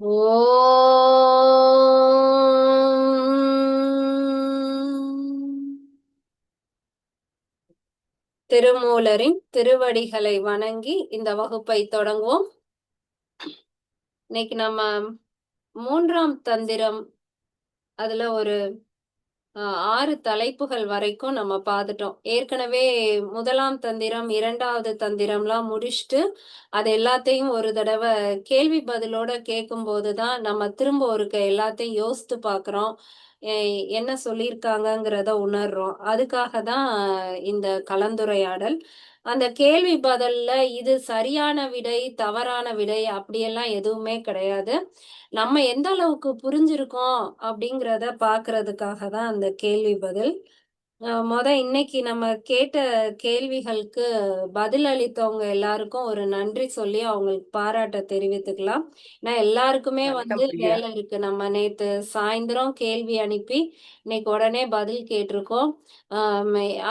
ஓம் திருமூலரின் திருவடிகளை வணங்கி இந்த வகுப்பை தொடங்குவோம். இன்னைக்கு நம்ம 3ஆம் தந்திரம், அதுல ஒரு 6 தலைப்புகள் வரைக்கும் நம்ம பார்த்துட்டோம். ஏற்கனவே 1ஆம் தந்திரம் 2வது தந்திரம்லாம் முடிச்சுட்டு அது எல்லாத்தையும் ஒரு தடவை கேள்வி பதிலோட கேட்கும்போது தான் நம்ம திரும்ப ஒருக்க எல்லாத்தையும் யோசித்து பார்க்குறோம், என்ன சொல்லியிருக்காங்கங்கிறத உணர்றோம். அதுக்காக தான் இந்த கலந்துரையாடல். அந்த கேள்வி பதில்ல இது சரியான விடை தவறான விடை அப்படியெல்லாம் எதுவுமே கிடையாது. நம்ம எந்த அளவுக்கு புரிஞ்சிருக்கோம் அப்படிங்கிறத பார்க்கறதுக்காக தான் அந்த கேள்வி பதில். இன்னைக்கு நம்ம கேட்ட கேள்விகளுக்கு பதில் அளித்தவங்க எல்லாருக்கும் ஒரு நன்றி சொல்லி அவங்களுக்கு பாராட்ட தெரிவித்துக்கலாம். ஏன்னா எல்லாருக்குமே வணக்கம் வந்து பிரியா. வேலை இருக்கு. நம்ம நேத்து சாயந்தரம் கேள்வி அனுப்பி இன்னைக்கு உடனே பதில் கேட்டிருக்கோம்.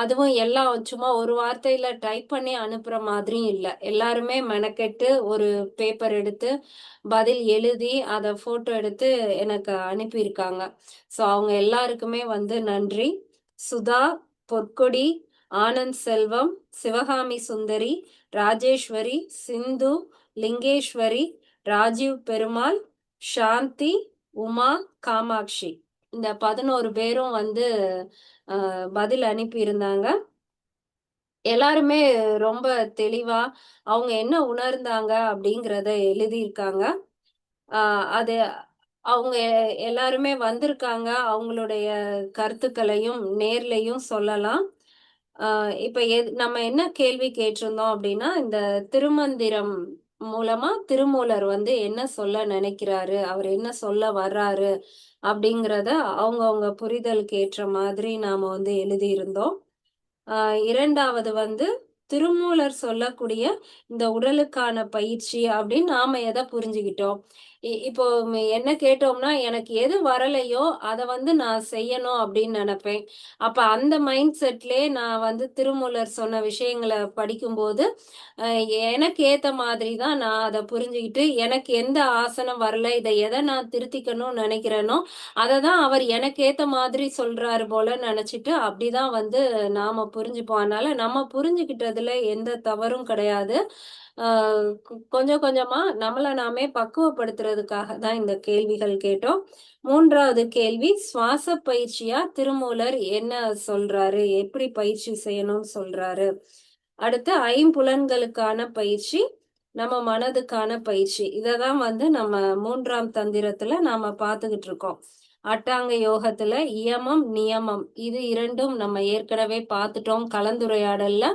அதுவும் எல்லாம் சும்மா ஒரு வார்த்தையில டைப் பண்ணி அனுப்புற மாதிரியும் இல்ல. எல்லாருமே மெனக்கெட்டு ஒரு பேப்பர் எடுத்து பதில் எழுதி அதை போட்டோ எடுத்து எனக்கு அனுப்பியிருக்காங்க. ஸோ அவங்க எல்லாருக்குமே வந்து நன்றி. சுதா, பொற்கொடி, ஆனந்த் செல்வம், சிவகாமி சுந்தரி, ராஜேஸ்வரி, சிந்து, லிங்கேஸ்வரி, ராஜீவ் பெருமாள், சாந்தி, உமா, காமாட்சி, இந்த 11 பேரும் வந்து பதில் அனுப்பி இருந்தாங்க. எல்லாருமே ரொம்ப தெளிவா அவங்க என்ன உணர்ந்தாங்க அப்படிங்கிறத எழுதியிருக்காங்க. அது அவங்க எல்லாருமே வந்திருக்காங்க. அவங்களுடைய கருத்துக்களையும் நேர்லயும் சொல்லலாம். இப்ப நம்ம என்ன கேள்வி கேட்டிருந்தோம் அப்படின்னா, இந்த திருமந்திரம் மூலமா திருமூலர் வந்து என்ன சொல்ல நினைக்கிறாரு? அவர் என்ன சொல்ல வர்றாரு? அப்படிங்கிறத அவங்கவங்க புரிதலுக்கு ஏற்ற மாதிரி நாம வந்து எழுதியிருந்தோம். 2வது வந்து திருமூலர் சொல்லக்கூடிய இந்த உடலுக்கான பயிற்சி அப்படின்னு நாம எதை புரிஞ்சுக்கிட்டோம்? இப்போ என்ன கேட்டோம்னா, எனக்கு எது வரலையோ அத வந்து நான் செய்யணும் அப்படின்னு நெனைப்பேன். அப்ப அந்த மைண்ட் செட்லயே நான் வந்து திருமூலர் சொன்ன விஷயங்கள படிக்கும்போது, அ எனக்கு ஏத்த மாதிரி தான் நான் அத புரிஞ்சுகிட்டு, எனக்கு எந்த ஆசனம் வரல, இத எத நான் திருத்திக்கணும்னு நெனைக்கிறேனோ, அத தான் அவர் எனக்கு ஏத்த மாதிரி சொல்றாரு போல நெனைச்சுட்டு, அப்படிதான் வந்து நாம புரிஞ்சுப்போம். அதனால நம்ம புரிஞ்சுகிட்டதுல எந்த தவறும் கிடையாது. ஆ கொஞ்சம் கொஞ்சமா நம்மள நாமே பக்குவப்படுத்துறதுக்காக தான் இந்த கேள்விகள் கேட்டோம். 3வது கேள்வி, சுவாச பயிற்சியா திருமூலர் என்ன சொல்றாரு? எப்படி பயிற்சி செய்யணும்னு சொல்றாரு? அடுத்து ஐம்புலன்களுக்கான பயிற்சி, நம்ம மனதுக்கான பயிற்சி. இததான் வந்து நம்ம 3ஆம் தந்திரத்துல நாம பார்த்துக்கிட்டு இருக்கோம். அட்டாங்க யோகத்துல இயமம், நியமம் இது 2ம் நம்ம ஏற்கனவே பார்த்துட்டோம். கலந்துரையாடல்ல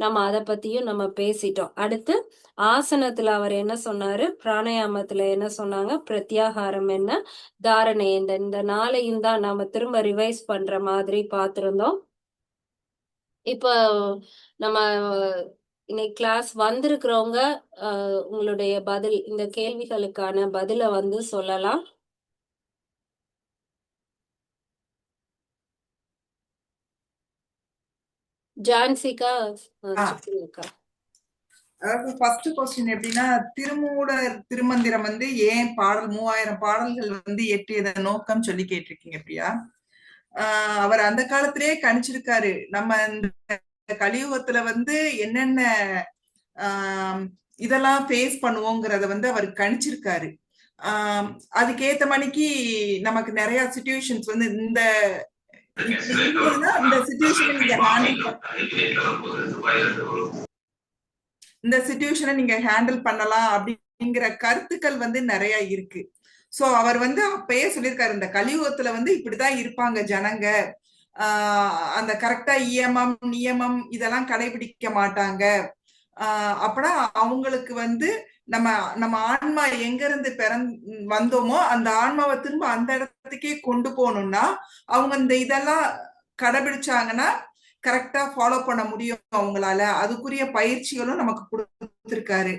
நம்ம அத பத்தியும் நம்ம பேசிட்டோம். அடுத்து ஆசனத்துல அவர் என்ன சொன்னாரு? பிராணாயாமத்துல என்ன சொன்னாங்க? பிரத்யாகாரம் என்ன? தாரணை இந்த 4யும் தான் நாம திரும்ப ரிவைஸ் பண்ற மாதிரி பார்த்திருந்தோம். இப்போ நம்ம இன்னைக்கு கிளாஸ் வந்திருக்கிறவங்க உங்களுடைய பதில், இந்த கேள்விகளுக்கான பதில வந்து சொல்லலாம். ஜான்சிகா சொல்லுங்கக்கா. அதாவது ஃபர்ஸ்ட் கொஸ்டின் எப்படின்னா, திருமூலர் திருமந்திரம் வந்து ஏன் பாடல் 3000 பாடல்கள் வந்து இயற்றியதன் நோக்கம் சொல்லி கேட்டிருக்கீங்க பிரியா. அவர் அந்த காலத்திலேயே கணிச்சிருக்காரு. நம்ம இந்த கலியுகத்துல வந்து என்னென்ன ஆஹ் இதெல்லாம் ஃபேஸ் பண்ணுவோங்கிறத வந்து அவர் கணிச்சிருக்காரு. ஆஹ் அதுக்கேத்த மணிக்கு நமக்கு நிறைய சுச்சுவேஷன்ஸ் வந்து இந்த இந்த சுச்சுவேஷனை நீங்க ஹேண்டில் இந்த சுச்சுவேஷனை நீங்க ஹேண்டில் பண்ணலாம் அப்படிங்கிற கருத்துக்கள் வந்து நிறைய இருக்கு. சோ அவர் வந்து அப்பயே சொல்லியிருக்காரு, இந்த கலியுகத்துல வந்து இப்படிதான் இருப்பாங்க ஜனங்க. அந்த கரெக்டா இயமம் நியமம் இதெல்லாம் கடைபிடிக்க மாட்டாங்க. அப்பனா அவங்களுக்கு வந்து நம்ம நம்ம ஆன்மா எங்க இருந்து வந்தோமோ அந்த ஆன்மாவை திரும்ப அந்த இடத்துக்கே கொண்டு போகணும்னா அவங்க இந்த இதெல்லாம் கடைபிடிச்சாங்கன்னா கரெக்டா ஃபாலோ பண்ண முடியும் அவங்களால. அதுக்குரிய பயிற்சிகளும் நமக்கு கொடுத்திருக்காரு.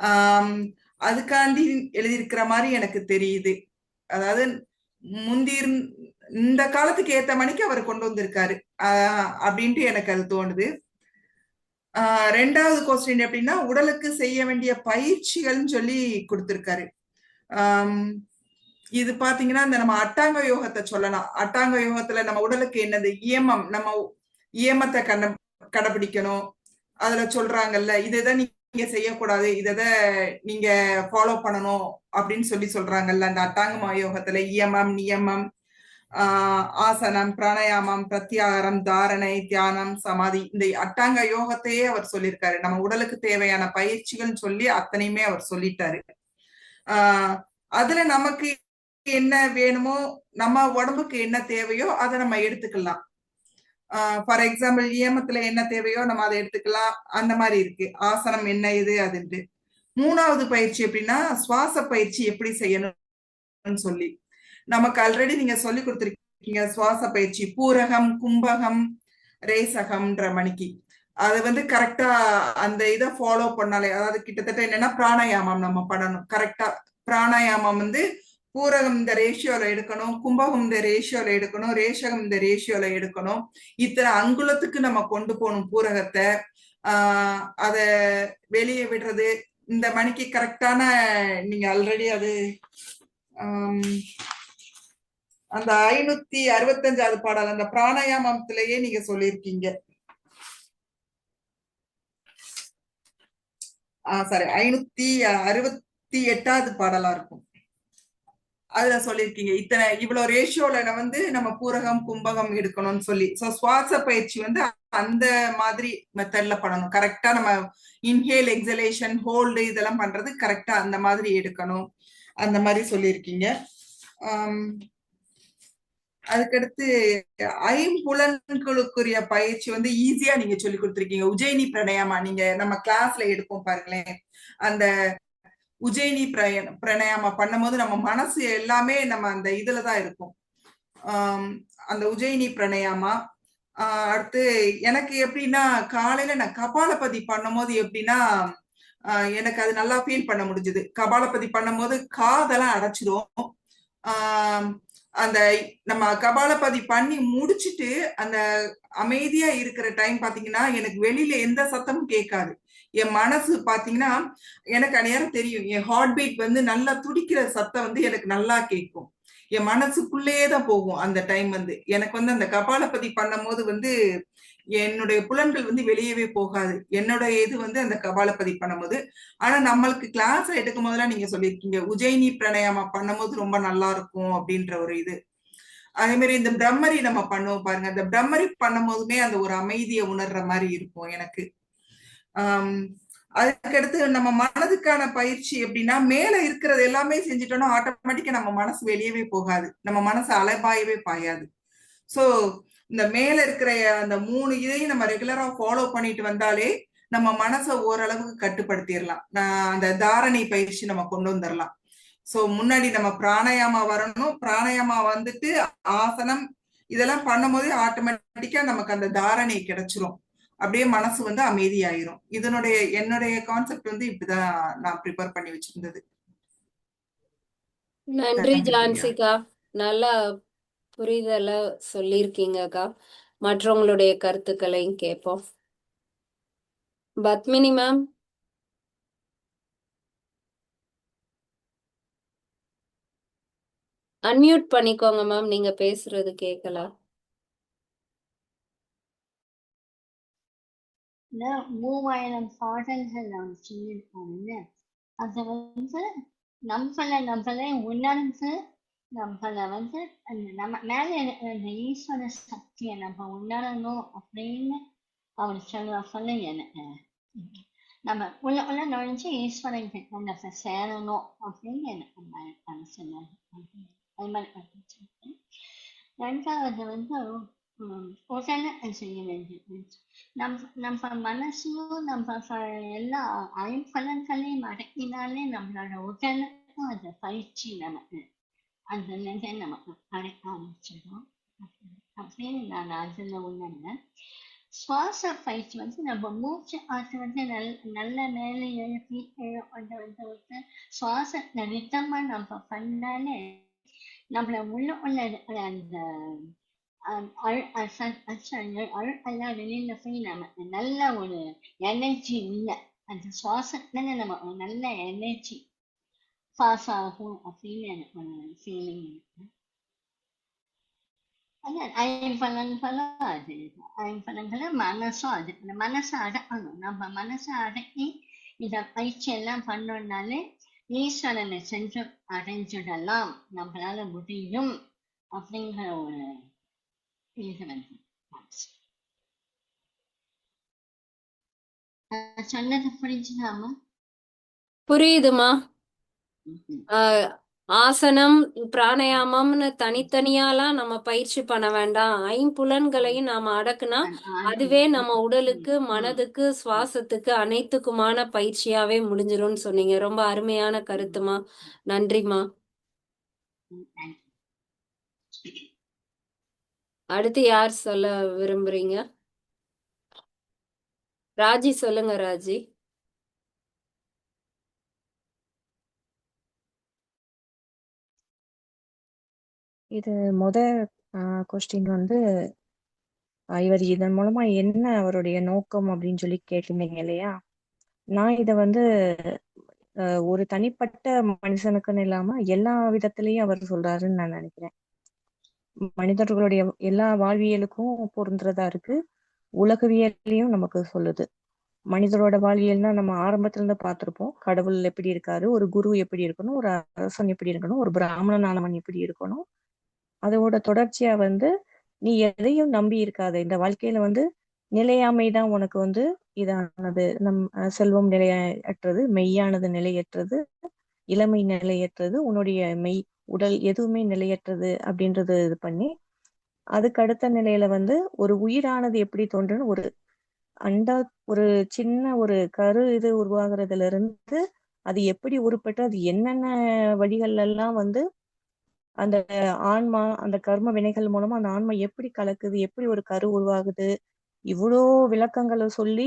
ஆஹ் அதுக்காண்டி எழுதியிருக்கிற மாதிரி எனக்கு தெரியுது. அதாவது முந்தி இந்த காலத்துக்கு ஏத்த மணிக்கு அவர் கொண்டு வந்திருக்காரு அப்படின்ட்டு எனக்கு அது தோணுது. 2வது கொஸ்டின் எப்படின்னா, உடலுக்கு செய்ய வேண்டிய பயிற்சிகள்னு சொல்லி கொடுத்திருக்காரு. ஆம், இது பாத்தீங்கன்னா இந்த நம்ம அட்டாங்க யோகத்தை சொல்லலாம். அட்டாங்க யோகத்துல நம்ம உடலுக்கு என்னது இயமம், நம்ம இயமத்தை கடைபிடிக்கணும். அதுல சொல்றாங்கல்ல, இதுதான் நீங்க செய்யக்கூடாது, இததான் நீங்க ஃபாலோ பண்ணணும் அப்படின்னு சொல்றாங்கல்ல. அந்த அட்டாங்க யோகத்துல இயமம், நியமம், ஆசனம், பிராணாயாமம், பிரத்யாகாரம், தாரணை, தியானம், சமாதி, இந்த அட்டாங்க யோகத்தையே அவர் சொல்லியிருக்காரு. நம்ம உடலுக்கு தேவையான பயிற்சிகள் சொல்லி அத்தனையுமே அவர் சொல்லிட்டாரு. ஆஹ் அதுல நமக்கு என்ன வேணுமோ, நம்ம உடம்புக்கு என்ன தேவையோ அதை நம்ம எடுத்துக்கலாம். ஃபார் எக்ஸாம்பிள் நியமத்துல என்ன தேவையோ நம்ம அதை எடுத்துக்கலாம். அந்த மாதிரி இருக்கு. ஆசனம் என்ன இது அதுன்ட்டு. மூணாவது பயிற்சி எப்படின்னா சுவாச பயிற்சி எப்படி செய்யணும்னு சொல்லி நமக்கு ஆல்ரெடி நீங்க சொல்லி கொடுத்துருக்கீங்க. சுவாச பயிற்சி பூரகம், கும்பகம், ரேசகம்ன்ற மணிக்கு அது வந்து கரெக்டா அந்த இதை ஃபாலோ பண்ணாலே, அதாவது கிட்டத்தட்ட என்னன்னா பிராணாயாமம் நம்ம பண்ணணும் கரெக்டா. பிராணாயாமம் வந்து பூரகம் இந்த ரேஷியோல எடுக்கணும், கும்பகம் இந்த ரேஷியோல எடுக்கணும், ரேஷகம் இந்த ரேஷியோல எடுக்கணும். இத்தனை அங்குலத்துக்கு நம்ம கொண்டு போகணும் பூரகத்தை. அத வெளியே விடுறது இந்த மணிக்கு கரெக்டான. நீங்க ஆல்ரெடி அது அந்த 565வது பாடல் அந்த பிராணாயாமத்திலேயே நீங்க சொல்லியிருக்கீங்க. சாரி, 568வது பாடலா இருக்கும். அதுல சொல்லியிருக்கீங்க இத்தனை இவ்வளவு ரேஷியோல வந்து நம்ம பூரகம் கும்பகம் எடுக்கணும்னு சொல்லி. சோ சுவாச பயிற்சி வந்து அந்த மாதிரி மெத்தட்ல பண்ணணும். கரெக்டா நம்ம இன்ஹேல், எக்ஸலேஷன், ஹோல்டு இதெல்லாம் பண்றது கரெக்டா அந்த மாதிரி எடுக்கணும். அந்த மாதிரி சொல்லியிருக்கீங்க. அதுக்கடுத்து ஐம்புலன்களுக்குரிய பயிற்சி வந்து ஈஸியா நீங்க சொல்லி கொடுத்துருக்கீங்க. உஜயினி பிரணயமா நீங்க நம்ம கிளாஸ்ல எடுப்போம் பாருங்களேன். அந்த உஜயினி பிரணயமா பண்ணும்போது நம்ம மனசு எல்லாமே நம்ம அந்த இதுலதான் இருக்கும். அந்த உஜயினி பிரணயமா. அடுத்து எனக்கு எப்படின்னா காலையில நான் கபாலபதி பண்ணும்போது எப்படின்னா எனக்கு அது நல்லா ஃபீல் பண்ண முடிஞ்சது. கபாலபதி பண்ணும்போது காதெல்லாம் அடைச்சிடும். அந்த நம்ம கபாலபதி பண்ணி முடிச்சுட்டு அந்த அமைதியா இருக்கிற டைம் பாத்தீங்கன்னா எனக்கு வெளியில எந்த சத்தமும் கேட்காது. என் மனசு பாத்தீங்கன்னா எனக்கு அந்நேரம் தெரியும். என் ஹார்ட் பீட் வந்து நல்லா துடிக்கிற சத்தம் வந்து எனக்கு நல்லா கேட்கும். என் மனசுக்குள்ளேயே தான் போகும் அந்த டைம் வந்து. எனக்கு வந்து அந்த கபாலபதி பண்ணும் போது வந்து என்னுடைய புலன்கள் வந்து வெளியவே போகாது. என்னுடைய இது வந்து அந்த கபாலபதி பண்ணும்போது. ஆனா நம்மளுக்கு கிளாஸ் எடுக்கும் போதெல்லாம் நீங்க சொல்லியிருக்கீங்க உஜயினி பிரணயமா பண்ணும்போது ரொம்ப நல்லா இருக்கும் அப்படின்ற ஒரு இது. அதே மாதிரி இந்த பிரம்மரி நம்ம பண்ணுவோம் பாருங்க. அந்த பிரம்மரி பண்ணும் போதுமே அந்த ஒரு அமைதியை உணர்ற மாதிரி இருக்கும் எனக்கு. அதுக்கடுத்து நம்ம மனதுக்கான பயிற்சி எப்படின்னா மேல இருக்கிறது எல்லாமே செஞ்சுட்டோம்னா ஆட்டோமேட்டிக்கா நம்ம மனசு வெளியவே போகாது. நம்ம மனசு அலைபாயவே பாயாது. சோ இந்த மேல இருக்கிற அந்த 3 இதையும் நம்ம ரெகுலரா ஃபாலோ பண்ணிட்டு வந்தாலே நம்ம மனசை ஓரளவுக்கு கட்டுப்படுத்திடலாம். அந்த தாரணை பயிற்சி நம்ம கொண்டு வந்துடலாம். சோ முன்னாடி நம்ம பிராணாயாமா வரணும். பிராணாயாமா வந்துட்டு ஆசனம் இதெல்லாம் பண்ணும் போதே ஆட்டோமேட்டிக்கா நமக்கு அந்த தாரணை கிடைச்சிரும். அப்படியே மனசு வந்து அமைதியாயிரும். என்னுடைய கான்செப்ட் வந்து இப்படிதான் நான் ப்ரிப்பேர் பண்ணி வச்சிருந்தது. நன்றி ஜான்சிகா. நல்லா புரிதல சொல்லியிருக்கீங்கக்கா. மற்றவங்களுடைய கருத்துக்களையும் கேட்போம். பத்மினி மேம். அன்மியூட் பண்ணிக்கோங்க மேம், நீங்க பேசுறது கேட்கல. மூவாயிரம் பாடல்கள் நாம் சொல்லியிருக்கோம்ல, அதை வந்து நம்மளை உணர்ந்து நம்மளை வந்து அந்த நம்ம மேல அந்த ஈஸ்வர சக்தியை நம்ம உணரணும் அப்படின்னு அவர் சொல்ல எனக்கு நம்ம உள்ள நுழைஞ்சு ஈஸ்வரன் கிட்ட நம்ம சேரணும் அப்படின்னு எனக்கு சொன்னாங்க. அது மாதிரி ரெண்டாவது வந்து உடனே செய்ய வேண்டியது. நம்ம மனசையும் நம்ம எல்லா ஐம்பலன்களையும் அடக்கினாலே நம்மளோட உடலுக்கும் அந்த பயிற்சி நமக்கு அந்த நிலை நமக்கு கிடைக்க ஆரம்பிச்சிடும் அப்படின்னு நான் அதுல உணர்ந்தேன். சுவாச பயிற்சி வந்து நம்ம மூச்சு ஆற்று வந்து நல்ல மேலே எழுப்பி வந்து சுவாசத்தை நித்தமா நம்ம பண்ணாலே நம்மள உள்ள இருக்கிற அந்த எல்லாம் வெளியில போய் நமக்கு நல்ல ஒரு எனர்ஜி உள்ள அந்த சுவாசத்துல நமக்கு நல்ல எனர்ஜி பாஸ் ஆகும் அப்படின்னு எனக்கு ஒரு ஃபீலிங் இருக்கு. அதான் ஐம்பலன்களும் அது ஐம்பலன்களை மனசும் அது இந்த மனசை அடக்கணும். நம்ம மனசை அடக்கி இத பயிற்சி எல்லாம் பண்ணோம்னாலே ஈஸ்வரனை சென்று அடைஞ்சிடலாம், நம்மளால முடியும் அப்படிங்கிற ஒரு இது வந்து மனசு. நான் சொன்னது புரிஞ்சுதாமா? புரியுதுமா. ம்ஹும். ஆஹ் ஆசனம் பிராணாயாமம்னு தனித்தனியாலாம் நம்ம பயிற்சி பண்ண வேண்டாம். ஐம்புலன்களையும் நாம அடக்குனா அதுவே நம்ம உடலுக்கு, மனதுக்கு, சுவாசத்துக்கு அனைத்துக்குமான பயிற்சியாவே முடிஞ்சிரும்னு சொன்னீங்க. ரொம்ப அருமையான கருத்துமா. நன்றிமா. அடுத்து யார் சொல்ல விரும்புறீங்க? ராஜி சொல்லுங்க ராஜி. இது முத கொஸ்டின் வந்து இவர் இதன் மூலமா என்ன அவருடைய நோக்கம் அப்படின்னு சொல்லி கேட்டிருந்தீங்க இல்லையா? நான் இதை வந்து ஒரு தனிப்பட்ட மனுஷனுக்குன்னு இல்லாம எல்லா விதத்திலையும் அவர் சொல்றாருன்னு நான் நினைக்கிறேன். மனிதர்களுடைய எல்லா வாழ்வியலுக்கும் பொருந்துறதா இருக்கு, உலகவியலையும் நமக்கு சொல்லுது. மனிதரோட வாழ்வியல்னா நம்ம ஆரம்பத்துல இருந்து பார்த்திருப்போம். கடவுள் எப்படி இருக்காரு, ஒரு குரு எப்படி இருக்கணும், ஒரு அரசன் எப்படி இருக்கணும், ஒரு பிராமணனானவன் எப்படி இருக்கணும். அதோட தொடர்ச்சியா வந்து நீ எதையும் நம்பி இருக்காத. இந்த வாழ்க்கையில வந்து நிலையாமைதான் உனக்கு வந்து இதானது. செல்வம் நிலையற்றது, மெய்யானது நிலையற்றது, இளமை நிலையற்றது, உன்னுடைய மெய் உடல் எதுவுமே நிலையற்றது அப்படின்றது இது பண்ணி, அதுக்கு அடுத்த நிலையில வந்து ஒரு உயிரானது எப்படி தோன்றுன்னு ஒரு அண்டா ஒரு சின்ன ஒரு கரு இது உருவாகுறதுல இருந்து அது எப்படி உருப்பட்டு அது என்னென்ன வழிகள் எல்லாம் வந்து அந்த ஆன்மா அந்த கர்ம வினைகள் மூலமா அந்த ஆன்மா எப்படி கலக்குது, எப்படி ஒரு கரு உருவாகுது, இவ்வளோ விளக்கங்களை சொல்லி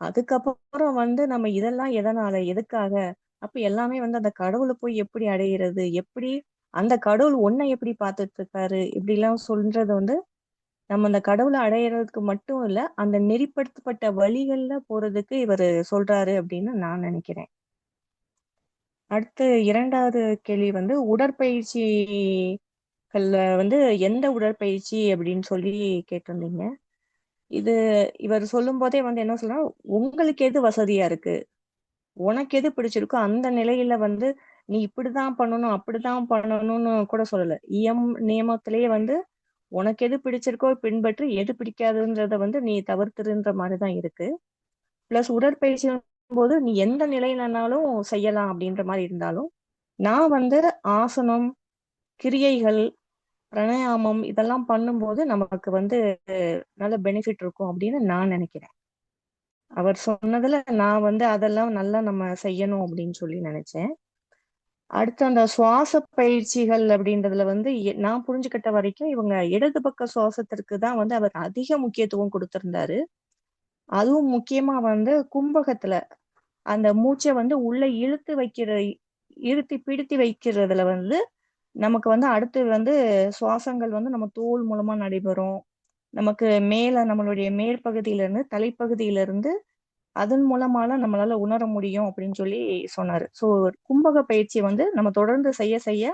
அதுக்கப்புறம் வந்து நம்ம இதெல்லாம் எதனால எதுக்காக, அப்ப எல்லாமே வந்து அந்த கடவுளை போய் எப்படி அடையிறது, எப்படி அந்த கடவுள் ஒன்னை எப்படி பார்த்துட்டு இருக்காரு, இப்படி எல்லாம் சொல்றது வந்து நம்ம அந்த கடவுளை அடையிறதுக்கு மட்டும் இல்ல, அந்த நெறிப்படுத்தப்பட்ட வழிகள்ல போறதுக்கு இவர் சொல்றாரு அப்படின்னு நான் நினைக்கிறேன். அடுத்து இரண்டாவது கேள்வி வந்து உடற்பயிற்சிகள்ல வந்து எந்த உடற்பயிற்சி அப்படின்னு சொல்லி கேட்டிருந்தீங்க. இது இவர் சொல்லும் போதே வந்து என்ன சொல்றா, உங்களுக்கு எது வசதியா இருக்கு, உனக்கு எது பிடிச்சிருக்கோ அந்த நிலையில வந்து நீ இப்படிதான் பண்ணணும் அப்படிதான் பண்ணணும்னு கூட சொல்லல. நியமத்திலேயே வந்து உனக்கு எது பிடிச்சிருக்கோ பின்பற்றி, எது பிடிக்காதுன்றத வந்து நீ தவிர்த்துருன்ற மாதிரிதான் இருக்கு. பிளஸ் உடற்பயிற்சி போது நீ எந்த நிலையிலனாலும் செய்யலாம் அப்படின்ற மாதிரி இருந்தாலும், நான் வந்து ஆசனம், கிரியைகள், பிராணாயாமம் இதெல்லாம் பண்ணும்போது நமக்கு வந்து நல்ல பெனிஃபிட் இருக்கும் அப்படின்னு நான் நினைக்கிறேன். அவர் சொன்னதுல நான் வந்து அதெல்லாம் நல்லா நம்ம செய்யணும் அப்படின்னு சொல்லி நினைச்சேன். அடுத்து அந்த சுவாச பயிற்சிகள் அப்படின்றதுல வந்து நான் புரிஞ்சுக்கிட்ட வரைக்கும் இவங்க இடது பக்க சுவாசத்திற்கு தான் வந்து அவர் அதிக முக்கியத்துவம் கொடுத்திருந்தாரு. அதுவும் முக்கியமா வந்து கும்பகத்துல அந்த மூச்சை வந்து உள்ள இழுத்தி பிடித்து வைக்கிறதுல வந்து நமக்கு வந்து அடுத்து வந்து சுவாசங்கள் வந்து நம்ம தோல் மூலமா நடைபெறும். நமக்கு மேல நம்மளுடைய மேற்பகுதியில இருந்து தலைப்பகுதியில இருந்து அதன் மூலமால நம்மளால உணர முடியும் அப்படின்னு சொல்லி சொன்னாரு. சோ கும்பக பயிற்சி வந்து நம்ம தொடர்ந்து செய்ய செய்ய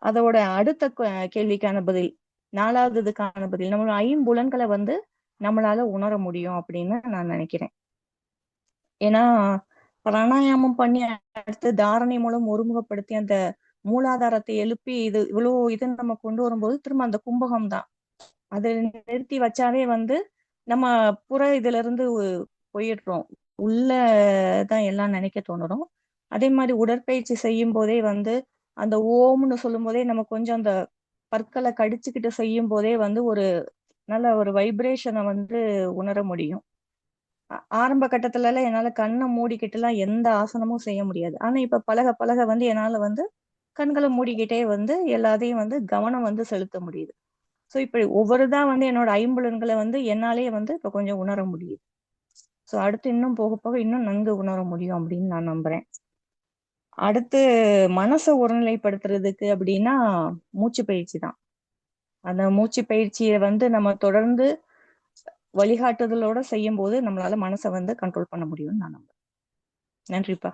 அதோட அடுத்த கேள்விக்கான பதில், நாலாவதுக்கான பதில், நம்மளோட ஐம்புலன்களை வந்து நம்மளால உணர முடியும் அப்படின்னு நான் நினைக்கிறேன். ஏன்னா பிராணாயாமம் பண்ணி அடுத்து தாரணை மூலம் ஒருமுகப்படுத்தி அந்த மூலாதாரத்தை எழுப்பி இது நம்ம கொண்டு வரும்போது திரும்ப அந்த கும்பகம் தான். அதை நிறுத்தி வச்சாவே வந்து நம்ம புற இதுல இருந்து போயிடுறோம், உள்ளதான் எல்லாம் நினைக்க தோணுறோம். அதே மாதிரி உடற்பயிற்சி செய்யும் போதே வந்து அந்த ஓம்னு சொல்லும் போதே நம்ம கொஞ்சம் அந்த பற்களை கடிச்சுக்கிட்டு செய்யும் போதே வந்து ஒரு நல்ல ஒரு வைப்ரேஷனை வந்து உணர முடியும். ஆரம்ப கட்டத்துல எல்லாம் என்னால கண்ணை மூடிக்கிட்டு எல்லாம் எந்த ஆசனமும் செய்ய முடியாது. ஆனா இப்ப பழக பழக வந்து என்னால வந்து கண்களை மூடிக்கிட்டே வந்து எல்லாத்தையும் வந்து கவனம் வந்து செலுத்த முடியுது. சோ இப்படி ஒவ்வொருதான் வந்து என்னோட ஐம்புலன்களை வந்து என்னாலேயே வந்து இப்ப கொஞ்சம் உணர முடியுது. சோ அடுத்து இன்னும் போக போக இன்னும் நன்கு உணர முடியும் அப்படின்னு நான் நம்புறேன். அடுத்து மனசை ஒருநிலைப்படுத்துறதுக்கு அப்படின்னா மூச்சு பயிற்சி தான். அந்த மூச்சு பயிற்சியை வந்து நம்ம தொடர்ந்து வழிகாட்டுதலோட செய்யும் போது நம்மளால மனசை வந்து கண்ட்ரோல் பண்ண முடியும்னு நான் நம்புறேன். நன்றிப்பா.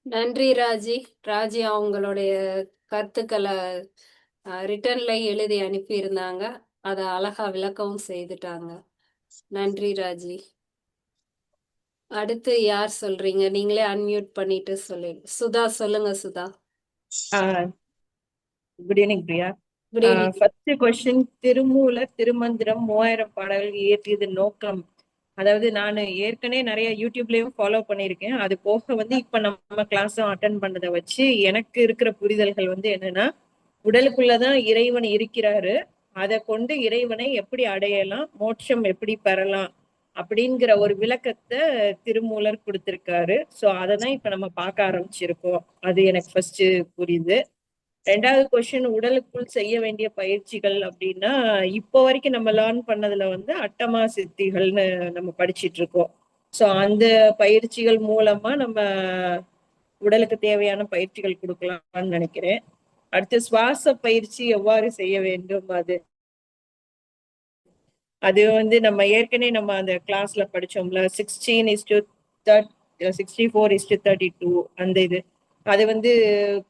நன்றி ராஜி. ராஜி அவங்களுடைய கருத்துக்களை ரிட்டன்ல எழுதி அனுப்பியிருந்தாங்க. அதை அழகா விளக்கவும் செய்துட்டாங்க. நன்றி ராஜி. அடுத்து யார் சொல்றீங்க? நீங்களே அன்மியூட் பண்ணிட்டு சுதா சொல்லுங்க Sudha. Good evening Priya. Good evening. First question, Thirumoolar Thirumandiram 3000 பாடல்கள் இயற்றியது நோக்கம். அதாவது நான் ஏற்கனவே நிறைய யூடியூப்லயும் ஃபாலோ பண்ணியிருக்கேன். அது போக இப்ப நம்ம கிளாஸும் அட்டன் பண்ணதை வச்சு எனக்கு இருக்கிற புரிதல்கள் என்னன்னா, உடலுக்குள்ளதான் இறைவன் இருக்கிறாரு, அதை கொண்டு இறைவனை எப்படி அடையலாம், மோட்சம் எப்படி பெறலாம் அப்படிங்கிற ஒரு விளக்கத்தை திருமூலர் கொடுத்திருக்காரு. சோ அததான் இப்ப நம்ம பார்க்க ஆரம்பிச்சிருக்கோம். அது எனக்கு ஃபர்ஸ்ட் புரியுது. ரெண்டாவது கொஸ்டின், உடலுக்குள் செய்ய வேண்டிய பயிற்சிகள் அப்படின்னா, இப்போ வரைக்கும் நம்ம லேர்ன் பண்ணதுல அட்டமா சித்திகள்னு நம்ம படிச்சிட்டு இருக்கோம். சோ அந்த பயிற்சிகள் மூலமா நம்ம உடலுக்கு தேவையான பயிற்சிகள் கொடுக்கலாம்னு நினைக்கிறேன். அடுத்து சுவாச பயிற்சி எவ்வாறு செய்ய வேண்டும், அது நம்ம ஏற்கனவே நம்ம அந்த கிளாஸ்ல படிச்சோம்ல, 64:32 அந்த இது அது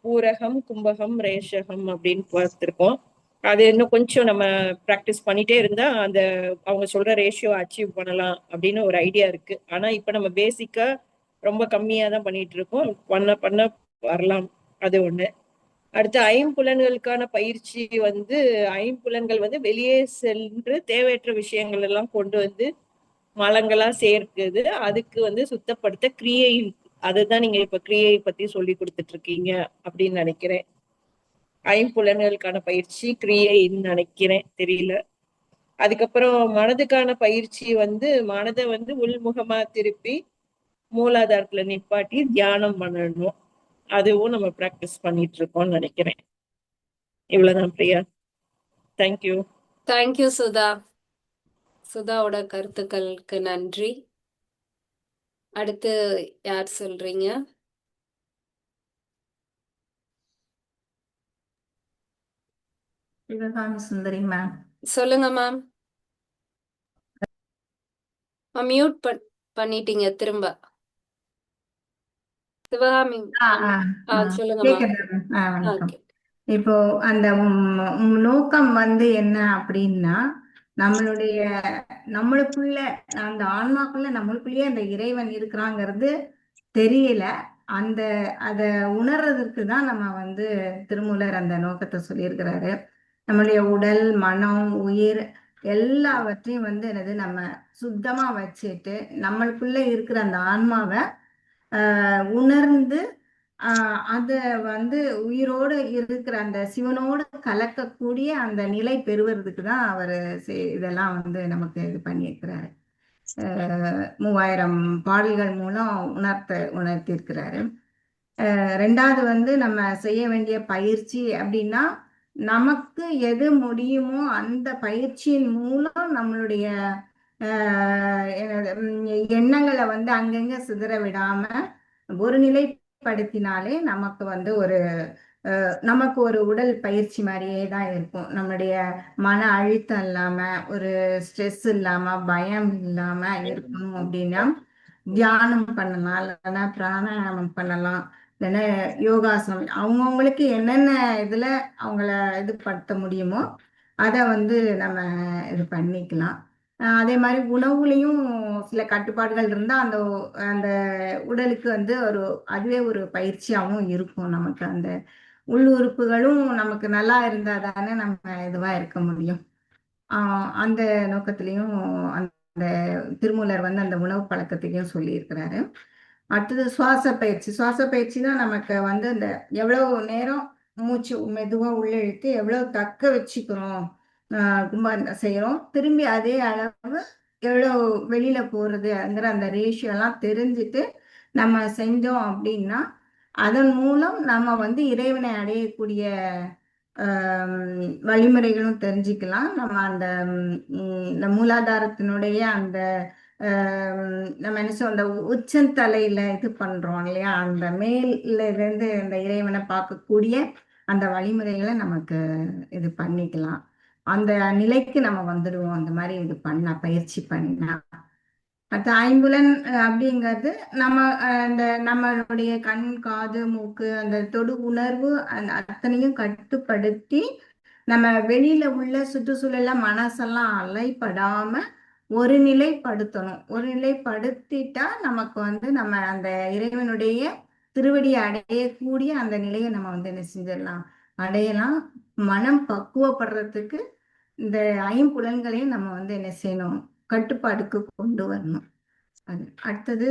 பூரகம், கும்பகம், ரேஷகம் அப்படின்னு பார்த்திருக்கோம். அது இன்னும் கொஞ்சம் நம்ம ப்ராக்டிஸ் பண்ணிட்டே இருந்தா அந்த அவங்க சொல்ற ரேஷியோ அச்சீவ் பண்ணலாம் அப்படின்னு ஒரு ஐடியா இருக்கு. ஆனா இப்ப நம்ம பேசிக்கா ரொம்ப கம்மியா தான் பண்ணிட்டு இருக்கோம். பண்ண பண்ண வரலாம். அது ஒண்ணு. அடுத்து ஐம்புலன்களுக்கான பயிற்சி ஐம்புலன்கள் வெளியே சென்று தேவையற்ற விஷயங்கள் எல்லாம் கொண்டு மலங்களா சேர்க்குது. அதுக்கு சுத்தப்படுத்த கிரியை, அதுதான் நீங்க இப்ப கிரியை பத்தி சொல்லி கொடுத்துட்டு இருக்கீங்க அப்படின்னு நினைக்கிறேன். ஐம்புலன்களுக்கான பயிற்சி கிரியைன்னு நினைக்கிறேன், தெரியல. அதுக்கப்புறம் மனதுக்கான பயிற்சி மனதை உள்முகமா திருப்பி மூலாதாரத்துல நிப்பாட்டி தியானம் பண்ணணும். அதுவும் நம்ம பிராக்டிஸ் பண்ணிட்டு இருக்கோம்னு நினைக்கிறேன். இவ்வளவுதான் பிரியா. தேங்க்யூ. தேங்க்யூ சுதா. சுதாவோட கருத்துக்களுக்கு நன்றி. அடுத்து யார் சொல்றீங்க? சிவகாமி சுந்தரி மேம். சொல்லுங்க மேம். மியூட் பண்ணிட்டீங்க திரும்ப. சிவகாமி சொல்லுங்க மேம். கேக்குது. வணக்கம். இப்போ அந்த நோக்கம் என்ன அப்படின்னா, நம்மளுக்குள்ள அந்த ஆன்மாக்குள்ள நம்மளுக்குள்ளேயே அந்த இறைவன் இருக்கிறாங்கிறது தெரியல. அத உணர்றதுக்கு தான் நம்ம திருமூலர் அந்த நோக்கத்தை சொல்லியிருக்கிறாரு. நம்மளுடைய உடல், மனம், உயிர் எல்லாவற்றையும் என்னது நம்ம சுத்தமா வச்சுட்டு நம்மளுக்குள்ள இருக்கிற அந்த ஆன்மாவை உணர்ந்து அத உயிரோடு இருக்கிற அந்த சிவனோடு கலக்கக்கூடிய அந்த நிலை பெறுவதற்கு தான் அவர் இதெல்லாம் நமக்கு இது பண்ணியிருக்கிறாரு. 3000 பாடல்கள் மூலம் உணர்த்தியிருக்கிறாரு. ரெண்டாவது நம்ம செய்ய வேண்டிய பயிற்சி அப்படின்னா, நமக்கு எது முடியுமோ அந்த பயிற்சியின் மூலம் நம்மளுடைய எண்ணங்களை அங்கங்க சிதற விடாம ஒரு நிலைப்படுத்தினாலே நமக்கு ஒரு உடல் பயிற்சி மாதிரியே தான் இருக்கும். நம்மளுடைய மன அழுத்தம் இல்லாம, ஒரு ஸ்ட்ரெஸ் இல்லாம, பயம் இல்லாம இருக்கணும் அப்படின்னா தியானம் பண்ணலாம், இல்லைன்னா பிராணாயாமம் பண்ணலாம், இல்லைன்னா யோகாசனம். அவங்கவுங்களுக்கு என்னென்ன இதுல அவங்கள இது படுத்த முடியுமோ அதை நம்ம இது பண்ணிக்கலாம். அதே மாதிரி உணவுலையும் சில கட்டுப்பாடுகள் இருந்தா அந்த அந்த உடலுக்கு அதுவே ஒரு பயிற்சியாகவும் இருக்கும். நமக்கு அந்த உள்ளுறுப்புகளும் நமக்கு நல்லா இருந்தா தானே நம்ம இதுவா இருக்க முடியும். அந்த நோக்கத்திலையும் அந்த திருமூலர் அந்த உணவு பழக்கத்திலையும் சொல்லியிருக்கிறாரு. அடுத்தது சுவாச பயிற்சி. சுவாச பயிற்சி தான் நமக்கு அந்த எவ்வளவு நேரம் மூச்சு மெதுவா உள்ள இழுத்து எவ்வளவு தக்க வச்சுக்கிறோம் செய்யறோம், திரும்பி அதே அளவு எவ்வளவு வெளியில போறதுங்கிற அந்த ரேஷியோ எல்லாம் தெரிஞ்சுட்டு நம்ம செஞ்சோம் அப்படின்னா அதன் மூலம் நம்ம இறைவனை அடையக்கூடிய வழிமுறைகளும் தெரிஞ்சுக்கலாம். நம்ம அந்த மூலாதாரத்தினுடைய அந்த நம்ம என்ன சொல்ல அந்த உச்சந்தலையில இது பண்றோம் இல்லையா, அந்த மேல இருந்து அந்த இறைவனை பார்க்கக்கூடிய அந்த வழிமுறைகளை நமக்கு இது பண்ணிக்கலாம். அந்த நிலைக்கு நம்ம வந்துடுவோம் அந்த மாதிரி இது பண்ண பயிற்சி பண்ணா. அடுத்து ஐம்புலன் அப்படிங்கிறது நம்ம அந்த நம்மளுடைய கண், காது, மூக்கு, அந்த தொடு உணர்வு அந்த அத்தனையும் கட்டுப்படுத்தி நம்ம வெளியில உள்ள சுற்றுச்சூழல்ல மனசெல்லாம் அலைப்படாம ஒரு நிலைப்படுத்தணும். ஒரு நிலைப்படுத்திட்டா நமக்கு வந்து நம்ம அந்த இறைவனுடைய திருவடியை அடையக்கூடிய அந்த நிலையை நம்ம வந்து என்ன செஞ்சிடலாம், அடையலாம். மனம் பக்குவப்படுறதுக்கு இந்த ஐம்புலன்களையும் நம்ம வந்து என்ன செய்யணும், கட்டுப்பாடுக்கு கொண்டு வரணும். அது அடுத்தது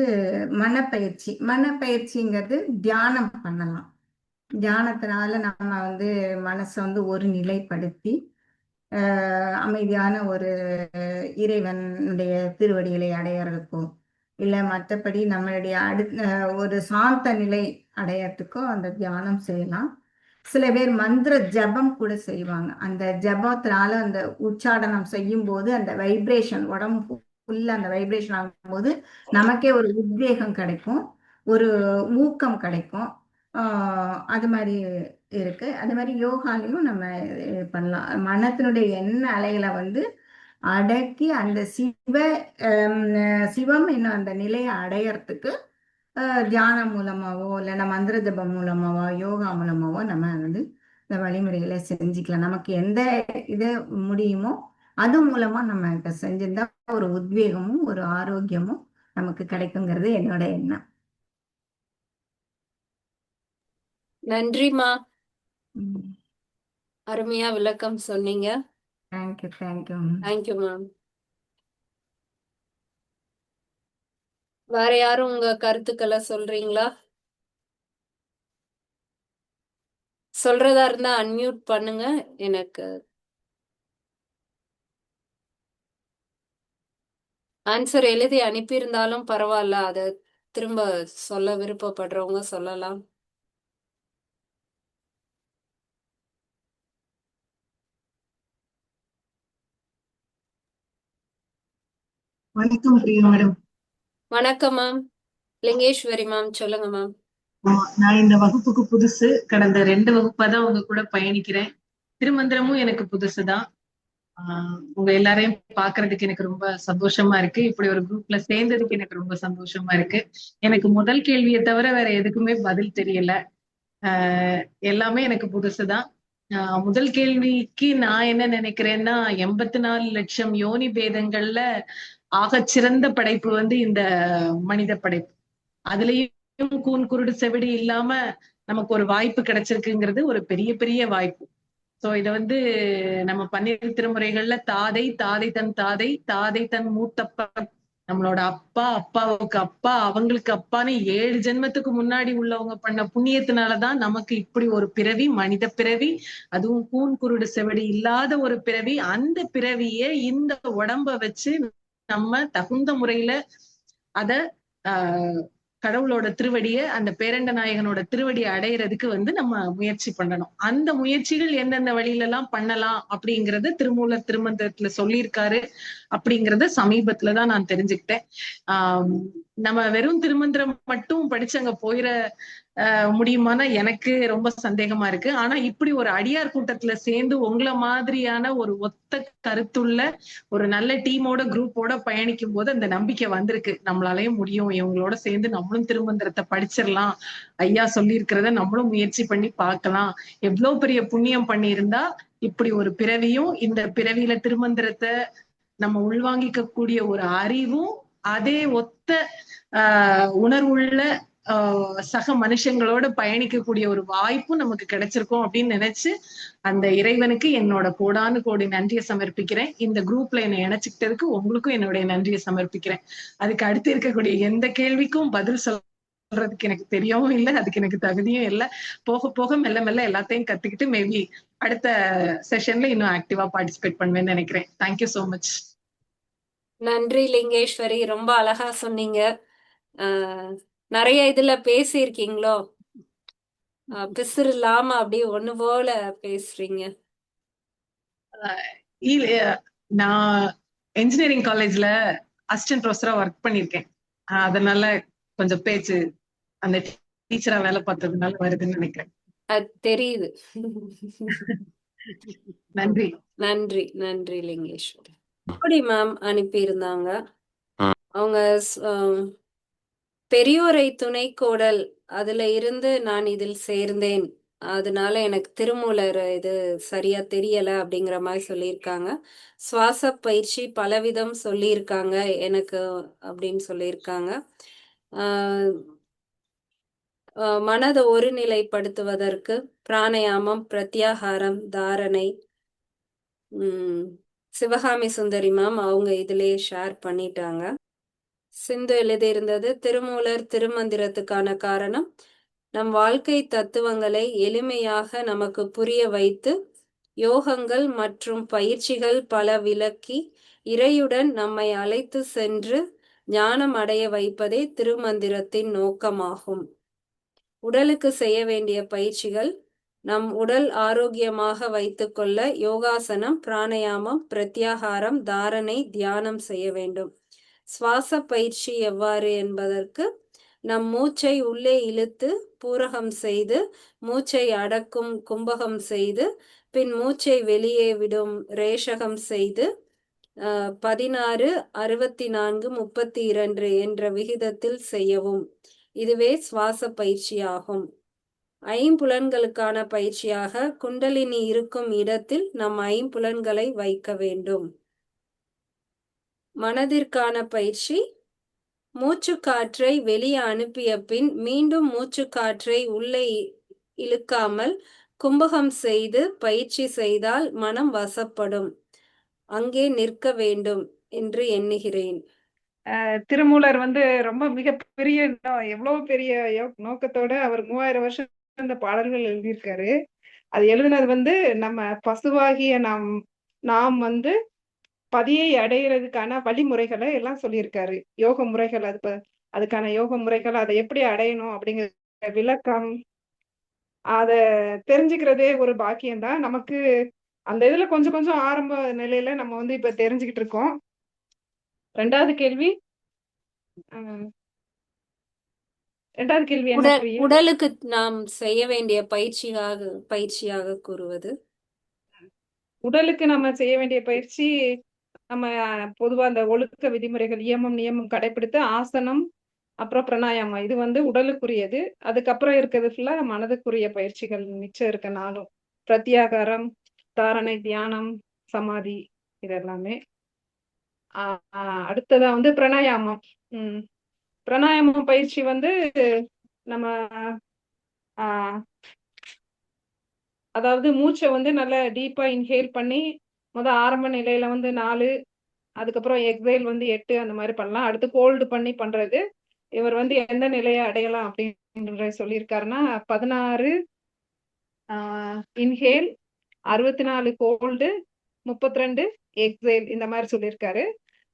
மனப்பயிற்சி. மனப்பயிற்சிங்கிறது தியானம் பண்ணலாம். தியானத்தினால நம்ம வந்து மனசை வந்து ஒரு நிலைப்படுத்தி அமைதியான ஒரு இறைவனுடைய திருவடிகளை அடையறதுக்கோ இல்லை மற்றபடி நம்மளுடைய ஒரு சாந்த நிலை அடையறதுக்கோ அந்த தியானம் செய்யலாம். சில பேர் மந்திர ஜபம் கூட செய்வாங்க. அந்த ஜபத்தினால அந்த உச்சாடனம் செய்யும் போது அந்த வைப்ரேஷன் உடம்பு ஃபுல்லா அந்த வைப்ரேஷன் ஆகும்போது நமக்கே ஒரு உத்வேகம் கிடைக்கும், ஒரு ஊக்கம் கிடைக்கும். அது மாதிரி இருக்கு. அது மாதிரி யோகாலையும் நம்ம பண்ணலாம். மனத்தினுடைய எண்ண அலைகளை வந்து அடக்கி அந்த சிவம் என்னும் அந்த நிலையை அடையறதுக்கு தியானம் மூலமாவோ இல்லைன்னா மந்திர ஜபம் மூலமாவோ யோகா மூலமாவோ நம்ம வந்து இந்த வழிமுறைகளை செஞ்சுக்கலாம். நமக்கு எந்த இது முடியுமோ அது மூலமா நம்ம இப்ப செஞ்சிருந்தா ஒரு உத்வேகமும் ஒரு ஆரோக்கியமும் நமக்கு கிடைக்குங்கிறது என்னோட எண்ணம். நன்றிமா, அருமையா விளக்கம் சொன்னீங்க. தேங்க்யூ. Thank you ma'am. வேற யாரும் உங்க கருத்துக்களை சொல்றீங்களா? சொல்றதா இருந்தா அன்மியூட் பண்ணுங்க. எனக்கு ஆன்சர் எழுதி அனுப்பியிருந்தாலும் பரவாயில்ல, அதை திரும்ப சொல்ல விருப்பப்படுறவங்க சொல்லலாம். வணக்கம் பிரியா மேடம். வணக்கம் மேம். லிங்கேஸ்வரி மேம், சொல்லுங்க மேம். நான் இந்த வகுப்புக்கு புதுசு. கடந்த 2 வகுப்பாதான் உங்க கூட பயணிக்கிறேன். திருமந்திரமும் எனக்கு புதுசுதான். உங்க எல்லாரையும் பாக்குறதுக்கு எனக்கு ரொம்ப சந்தோஷமா இருக்கு. இப்படி ஒரு குரூப்ல சேர்ந்ததுக்கு எனக்கு ரொம்ப சந்தோஷமா இருக்கு. எனக்கு முதல் கேள்வியை தவிர வேற எதுக்குமே பதில் தெரியல. எல்லாமே எனக்கு புதுசுதான். முதல் கேள்விக்கு நான் என்ன நினைக்கிறேன்னா, 84 லட்சம் யோனி பேதங்கள்ல ஆகச்சிறந்த படைப்பு வந்து இந்த மனித படைப்பு. அதுலயும் கூன் குருடு செவிடி இல்லாம நமக்கு ஒரு வாய்ப்பு கிடைச்சிருக்குங்கிறது ஒரு பெரிய பெரிய வாய்ப்பு. சோ இத வந்து நம்ம 12 திருமுறைகள்ல தாதை தாதை தன் மூத்தப்பன், நம்மளோட அப்பா அப்பாவுக்கு அப்பா அவங்களுக்கு அப்பான்னு 7 ஜென்மத்துக்கு முன்னாடி உள்ளவங்க பண்ண புண்ணியத்தினாலதான் நமக்கு இப்படி ஒரு பிறவி, மனித பிறவி, அதுவும் கூன் குருடு செவிடி இல்லாத ஒரு பிறவி. அந்த பிறவிய இந்த உடம்ப வச்சு நம்ம தகுந்த முறையில அத கடவுளோட திருவடிய, அந்த பேரண்ட நாயகனோட திருவடியை அடையிறதுக்கு வந்து நம்ம முயற்சி பண்ணணும். அந்த முயற்சிகள் எந்தெந்த வழியில எல்லாம் பண்ணலாம் அப்படிங்கறது திருமூலர் திருமந்திரத்துல சொல்லியிருக்காரு. அப்படிங்கறத சமீபத்துலதான் நான் தெரிஞ்சுக்கிட்டேன். நம்ம வெறும் திருமந்திரம் மட்டும் படிச்சு அங்க போயிட முடியுமானா எனக்கு ரொம்ப சந்தேகமா இருக்கு. ஆனா இப்படி ஒரு அடியார் கூட்டத்துல சேர்ந்து உங்களை மாதிரியான ஒரு ஒத்த கருத்துள்ள ஒரு நல்ல டீமோட குரூப்போட பயணிக்கும் போது அந்த நம்பிக்கை வந்திருக்கு, நம்மளாலையும் முடியும், இவங்களோட சேர்ந்து நம்மளும் திருமந்திரத்தை படிச்சிடலாம், ஐயா சொல்லி இருக்கிறத நம்மளும் முயற்சி பண்ணி பார்க்கலாம். எவ்வளவு பெரிய புண்ணியம் பண்ணியிருந்தா இப்படி ஒரு பிறவியும், இந்த பிறவியில திருமந்திரத்தை நம்ம உள்வாங்கிக்க கூடிய ஒரு அறிவும், அதே ஒத்த உணர்வுள்ள சக மனுஷங்களோட பயணிக்கக்கூடிய ஒரு வாய்ப்பும் நமக்கு கிடைச்சிருக்கும் அப்படின்னு நினைச்சு அந்த இறைவனுக்கு என்னோட கோடானு கோடி நன்றியை சமர்ப்பிக்கிறேன். இந்த குரூப்ல என்னை இணைச்சுக்கிட்டதுக்கு உங்களுக்கும் என்னுடைய நன்றியை சமர்ப்பிக்கிறேன். அதுக்கு அடுத்து இருக்கக்கூடிய எந்த கேள்விக்கும் பதில் சொல்றதுக்கு எனக்கு தெரியவும் இல்லை, அதுக்கு எனக்கு தகுதியும் இல்லை. போக போக மெல்ல மெல்ல எல்லாத்தையும் கத்துக்கிட்டு மேபி அடுத்த செஷன்ல இன்னும் ஆக்டிவா பார்ட்டிசிபேட் பண்ணுவேன்னு நினைக்கிறேன். Thank you so much. நன்றி லிங்கேஸ்வரி, ரொம்ப அழகா சொன்னீங்க. நிறைய இதுல பேசியிருக்கீங்களோ, பிசுறு இல்லாம அப்படியே ஒண்ணு போல பேசுறீங்க. நான் இன்ஜினியரிங் காலேஜ்ல அசிஸ்டன்ட் ப்ரொஃபஸரா ஒர்க் பண்ணிருக்கேன். அதனால கொஞ்சம் பேச்சு அந்த டீச்சரா வேலை பார்த்ததுனால வருதுன்னு நினைக்கிறேன். அது தெரியுது. நன்றி நன்றி நன்றி லிங்கேஸ்வரி. எப்படி மேம் அனுப்பி இருந்தாங்க? அவங்க பெரியோரை துணைக்கோடல் அதுல இருந்து நான் இதில் சேர்ந்தேன். அதனால எனக்கு திருமூலர் இது சரியா தெரியல அப்படிங்கிற மாதிரி சொல்லியிருக்காங்க. சுவாச பயிற்சி பலவிதம் சொல்லியிருக்காங்க எனக்கு அப்படின்னு சொல்லியிருக்காங்க. ஆஹ் மனதை ஒருநிலைப்படுத்துவதற்கு பிராணயாமம், பிரத்யாகாரம், தாரணை, சிவகாமி சுந்தரி மேம் அவங்க இதிலேயே ஷேர் பண்ணிட்டாங்க. சிந்து எழுதியிருந்தது திருமூலர் திருமந்திரத்துக்கான காரணம் நம் வாழ்க்கை தத்துவங்களை எளிமையாக நமக்கு புரிய வைத்து யோகங்கள் மற்றும் பயிற்சிகள் பல விளக்கி இறையுடன் நம்மை அழைத்து சென்று ஞானம் அடைய வைப்பதே திருமந்திரத்தின் நோக்கமாகும். உடலுக்கு செய்ய வேண்டிய பயிற்சிகள் நம் உடல் ஆரோக்கியமாக வைத்துக்கொள்ள யோகாசனம், பிராணயாமம், பிரத்யாகாரம், தாரணை, தியானம் செய்ய வேண்டும். சுவாச பயிற்சி எவ்வாறு என்பதற்கு நம் மூச்சை உள்ளே இழுத்து பூரகம் செய்து மூச்சை அடக்கும் கும்பகம் செய்து பின் மூச்சை வெளியே விடும் ரேஷகம் செய்து 16, 64, 32 என்ற விகிதத்தில் செய்யவும். இதுவே சுவாச பயிற்சி ஆகும். ஐம்புலன்களுக்கான பயிற்சியாக குண்டலினி இருக்கும் இடத்தில் நம் ஐம்புலன்களை வைக்க வேண்டும். மனதிற்கான பயிற்சி மூச்சுக்காற்றை வெளியே அனுப்பிய பின் மீண்டும் மூச்சுக்காற்றை உள்ளே இழுக்காமல் கும்பகம் செய்து பயிற்சி செய்தால் மனம் வசப்படும். அங்கே நிற்க வேண்டும் என்று எண்ணுகிறேன். திருமூலர் ரொம்ப மிகப்பெரிய எவ்வளவு பெரிய நோக்கத்தோட அவர் 3000 வருஷம் இந்த பாடல்கள் எழுதியிருக்காரு. அது எழுதினது நம்ம பசுவாகிய நாம் பதியை அடையிறதுக்கான வழிமுறைகளை எல்லாம் சொல்லியிருக்காரு. யோக முறைகள், அதுக்கான யோக முறைகள், அதை எப்படி அடையணும் அப்படிங்கிற விளக்கம், அதை தெரிஞ்சுக்கிறதே ஒரு பாக்கியம்தான். நமக்கு அந்த இதுல கொஞ்சம் கொஞ்சம் ஆரம்ப நிலையில நம்ம இப்ப தெரிஞ்சுக்கிட்டு இருக்கோம். ரெண்டாவது கேள்வி என்ன? உடலுக்கு நாம் செய்ய வேண்டிய பயிற்சியாக கூறுவது. உடலுக்கு நம்ம செய்ய வேண்டிய பயிற்சி, நம்ம பொதுவா அந்த ஒழுக்க விதிமுறைகள், நியமம் கடைபிடித்து ஆசனம், அப்புறம் பிராணாயாமம், இது உடலுக்குரியது. அதுக்கப்புறம் இருக்கிறது ஃபுல்லா மனதுக்குரிய பயிற்சிகள். மிச்சம் இருக்க நாளும் பிரத்யாகாரம், தாரணை, தியானம், சமாதி, இது எல்லாமே. அடுத்ததா பிராணாயாமம். பிராணாயாமம் பயிற்சி நம்ம அதாவது மூச்சை நல்லா டீப்பா இன்ஹேல் பண்ணி ஆரம்ப நிலையில 4, அதுக்கப்புறம் எக்ஸைல் 8 அந்த மாதிரி பண்ணலாம். அடுத்து ஹோல்டு பண்ணி பண்றது. இவர் எந்த நிலையை அடையலாம் அப்படின்ற சொல்லியிருக்காருன்னா 16 இன்ஹேல், 64 ஹோல்டு, 32 எக்ஸைல், இந்த மாதிரி சொல்லியிருக்காரு.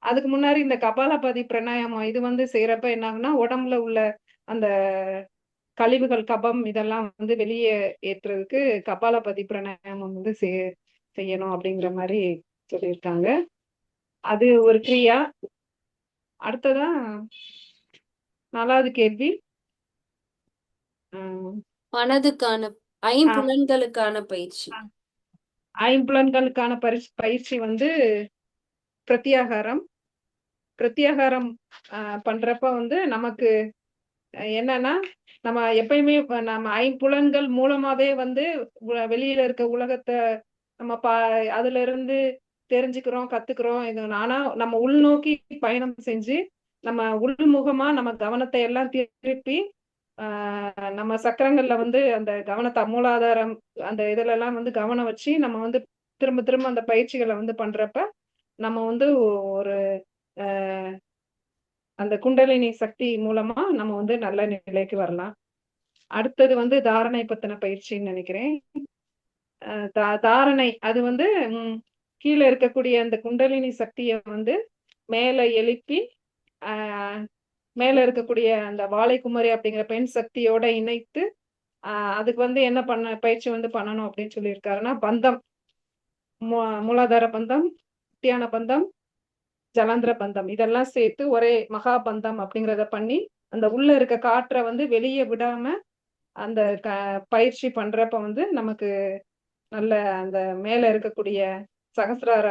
அதுக்கு முன்னாடி இந்த கபாலபதி பிராணாயாமம் இது செய்யறப்ப என்ன ஆகுனா உடம்புல உள்ள அந்த கழிவுகள், கபம், இதெல்லாம் வெளியே ஏற்றுறதுக்கு கபாலபதி பிராணாயாமம் செய்யணும் அப்படிங்கிற மாதிரி சொல்லியிருக்காங்க. அது ஒரு கிரியா. அடுத்ததான் 4வது கேள்வி, மனதுக்கான ஐம்புலன்களுக்கான பயிற்சி. ஐம்புலன்களுக்கான பயிற்சி பிரத்யாகாரம். பிரத்யாகாரம் பண்றப்ப நமக்கு என்னன்னா, நம்ம எப்பயுமே நம்ம ஐம்புலன்கள் மூலமாவே வெளியில இருக்க உலகத்தை நம்ம அதுல இருந்து தெரிஞ்சுக்கிறோம், கத்துக்கிறோம். ஆனா நம்ம உள்நோக்கி பயணம் செஞ்சு நம்ம உள்முகமா நம்ம கவனத்தை எல்லாம் திருப்பி நம்ம சக்கரங்கள்ல அந்த கவனத்தை மூலாதாரம் அந்த இதுல எல்லாம் கவனம் வச்சு நம்ம திரும்ப திரும்ப அந்த பயிற்சிகளை பண்றப்ப நம்ம ஒரு அந்த குண்டலினி சக்தி மூலமா நம்ம நல்ல நிலைக்கு வரலாம். அடுத்தது தாரணை பத்தின பயிற்சின்னு நினைக்கிறேன். தாரணை அது கீழே இருக்கக்கூடிய அந்த குண்டலினி சக்தியை மேல எழுப்பி மேல இருக்கக்கூடிய அந்த வாழைக்குமரி அப்படிங்கிற பெண் சக்தியோட இணைத்து அதுக்கு என்ன பயிற்சி பண்ணணும் அப்படின்னு சொல்லியிருக்காருன்னா, பந்தம், மூலாதார பந்தம், தியான பந்தம், ஜலாந்திர பந்தம், இதெல்லாம் சேர்த்து ஒரே மகாபந்தம் அப்படிங்கிறத பண்ணி அந்த உள்ள இருக்க காற்றை வெளியே விடாம அந்த பயிற்சி பண்றப்ப நமக்கு நல்ல அந்த மேல இருக்கக்கூடிய சகசிரார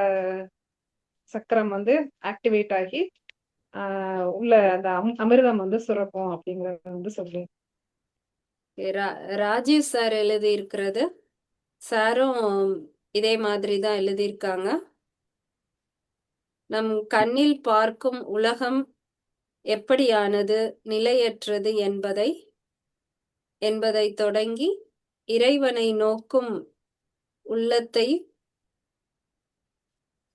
சக்கரம் ஆக்டிவேட் ஆகி உள்ள அந்த அமிர்தம் வந்து சுரக்கும் அப்படிங்கறத வந்து சொல்லி. ராஜீவ் சார் எழுதி இருக்கிறது, சாரும் இதே மாதிரி தான் எழுதியிருக்காங்க. நம் கண்ணில் பார்க்கும் உலகம் எப்படியானது, நிலையற்றது என்பதை தொடங்கி இறைவனை நோக்கும் உள்ளத்தை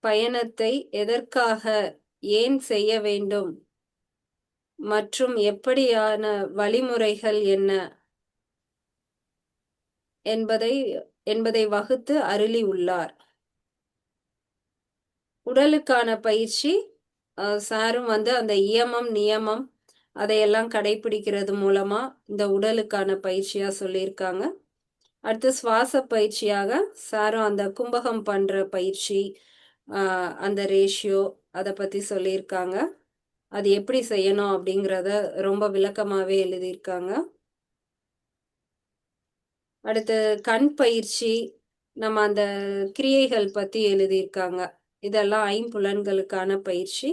பயணத்தை எதற்காக, ஏன் செய்ய வேண்டும் மற்றும் எப்படியான வழிமுறைகள் என்ன என்பதை வகுத்து அருளி உள்ளார். உடலுக்கான பயிற்சி சாரும் வந்து அந்த இயமம் நியமம் அதையெல்லாம் கடைபிடிக்கிறது மூலமா இந்த உடலுக்கான பயிற்சியா சொல்லியிருக்காங்க. அடுத்து சுவாச பயிற்சியாக சாரும் அந்த கும்பகம் பண்ற பயிற்சி, அந்த ரேஷியோ அதை பத்தி சொல்லியிருக்காங்க. அது எப்படி செய்யணும் அப்படிங்கிறத ரொம்ப விளக்கமாவே எழுதியிருக்காங்க. அடுத்து கண் பயிற்சி, நம்ம அந்த கிரியைகள் பத்தி எழுதியிருக்காங்க. இதெல்லாம் ஐம்புலன்களுக்கான பயிற்சி.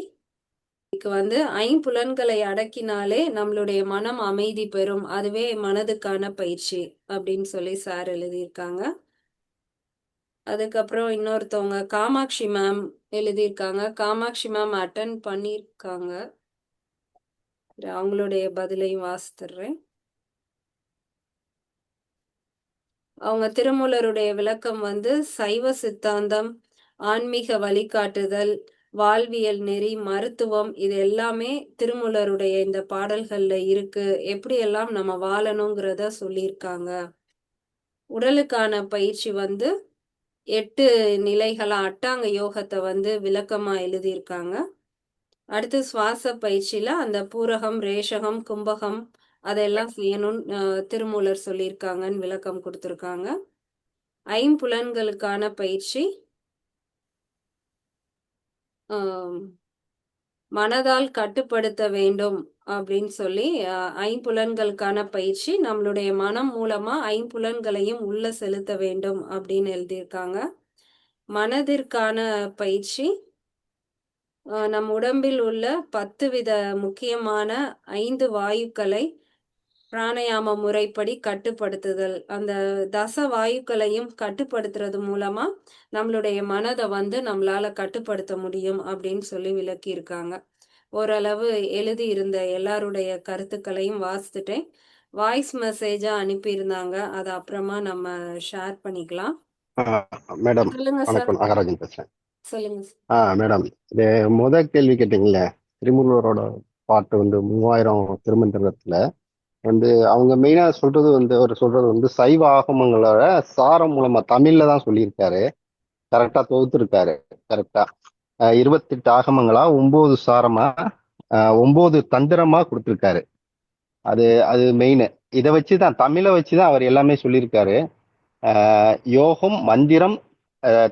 இதுக்கு வந்து ஐம்புலன்களை அடக்கினாலே நம்மளுடைய மனம் அமைதி பெறும், அதுவே மனதுக்கான பயிற்சி அப்படின்னு சொல்லி சார் எழுதியிருக்காங்க. அதுக்கப்புறம் இன்னொருத்தவங்க காமாட்சி மேம் எழுதியிருக்காங்க. காமாட்சி மேம் அட்டன் பண்ணியிருக்காங்க, அவங்களுடைய பதிலையும் வாசித்துடுறேன். அவங்க திருமூலருடைய விளக்கம் வந்து சைவ சித்தாந்தம், ஆன்மீக வழிகாட்டுதல், வாழ்வியல் நெறி, மருத்துவம், இது எல்லாமே திருமூலருடைய இந்த பாடல்கள்ல இருக்கு. எப்படியெல்லாம் நம்ம வாழணுங்கிறத சொல்லியிருக்காங்க. உடலுக்கான பயிற்சி வந்து 8 நிலைகளா அட்டாங்க யோகத்தை வந்து விளக்கமா எழுதியிருக்காங்க. அடுத்து சுவாச பயிற்சியில அந்த பூரகம், ரேஷகம், கும்பகம் அதெல்லாம் செய்யணும்னு திருமூலர் சொல்லியிருக்காங்கன்னு விளக்கம் கொடுத்துருக்காங்க. ஐம்புலன்களுக்கான பயிற்சி மனதால் கட்டுப்படுத்த வேண்டும் அப்படின்னு சொல்லி, ஐம்புலன்களுக்கான பயிற்சி நம்மளுடைய மனம் மூலமா ஐம்புலன்களையும் உள்ள செலுத்த வேண்டும் அப்படின்னு எழுதியிருக்காங்க. மனதிற்கான பயிற்சி நம் உடம்பில் உள்ள 10 வித முக்கியமான 5 வாயுக்களை பிராணயாம முறைப்படி கட்டுப்படுத்துதல். அந்த தச வாயுக்களையும் கட்டுப்படுத்துறது மூலமா நம்மளுடைய மனதை வந்து நம்மளால கட்டுப்படுத்த முடியும் அப்படின்னு சொல்லி விளக்கியிருக்காங்க. ஓரளவு எழுதி இருந்த எல்லாருடைய கருத்துக்களையும் வாசித்துட்டேன். வாய்ஸ் மெசேஜா அனுப்பியிருந்தாங்க, அதை அப்புறமா நம்ம ஷேர் பண்ணிக்கலாம். மேடம் சொல்லுங்க சார். வணக்கம், நாகராஜன் பேசுறேன். சொல்லுங்க சார். மேடம், இது கேள்வி கேட்டீங்களே, திருமூலரோட பாட்டு வந்து 3000 திருமந்திரத்துல வந்து அவங்க மெயினா சொல்றது வந்து, அவர் சொல்றது வந்து சைவ ஆகமங்களோட சாரம் மூலமா தமிழ்ல தான் சொல்லியிருக்காரு. கரெக்டா தொகுத்துருக்காரு. கரெக்டா 28 ஆகமங்களா 9 சாரமா 9 தந்திரமா கொடுத்துருக்காரு. அது மெயின். இதை வச்சுதான், தமிழை வச்சுதான் அவர் எல்லாமே சொல்லியிருக்காரு. யோகம், மந்திரம்,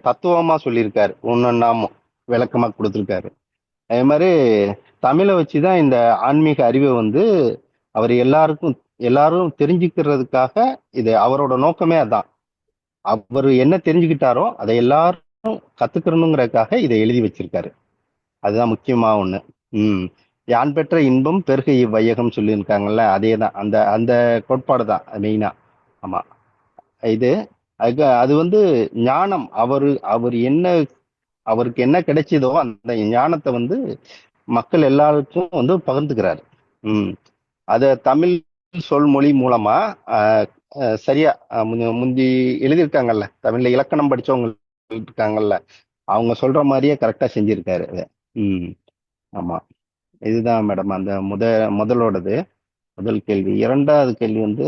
தத்துவமா சொல்லியிருக்காரு, ஒன்னொன்னாமும் விளக்கமா கொடுத்துருக்காரு. அதே மாதிரி தமிழை வச்சுதான் இந்த ஆன்மீக அறிவை வந்து அவர் எல்லாரும் தெரிஞ்சுக்கிறதுக்காக, இது அவரோட நோக்கமே அதான். அவர் என்ன தெரிஞ்சுக்கிட்டாரோ அதை எல்லாரும் கத்துக்கணுங்கிறதுக்காக இதை எழுதி வச்சிருக்காரு. அதுதான் முக்கியமா ஒண்ணு. யான் பெற்ற இன்பம் பெருக இவ்வையகம் சொல்லியிருக்காங்கல்ல, அதேதான். அந்த கோட்பாடு தான் மெயினா. ஆமா, இது அது வந்து ஞானம். அவருக்கு என்ன கிடைச்சதோ அந்த ஞானத்தை வந்து மக்கள் எல்லாருக்கும் வந்து பகிர்ந்துக்கிறாரு. அத தமிழ் சொல் மொழி மூலமா சரியா முந்தி எழுதியிருக்காங்கல்ல, தமிழ்ல இலக்கணம் படிச்சவங்க இருக்காங்கல்ல, அவங்க சொல்ற மாதிரியே கரெக்டா செஞ்சிருக்காரு அதை. ஆமா, இதுதான் மேடம் அந்த முதல் கேள்வி. இரண்டாவது கேள்வி வந்து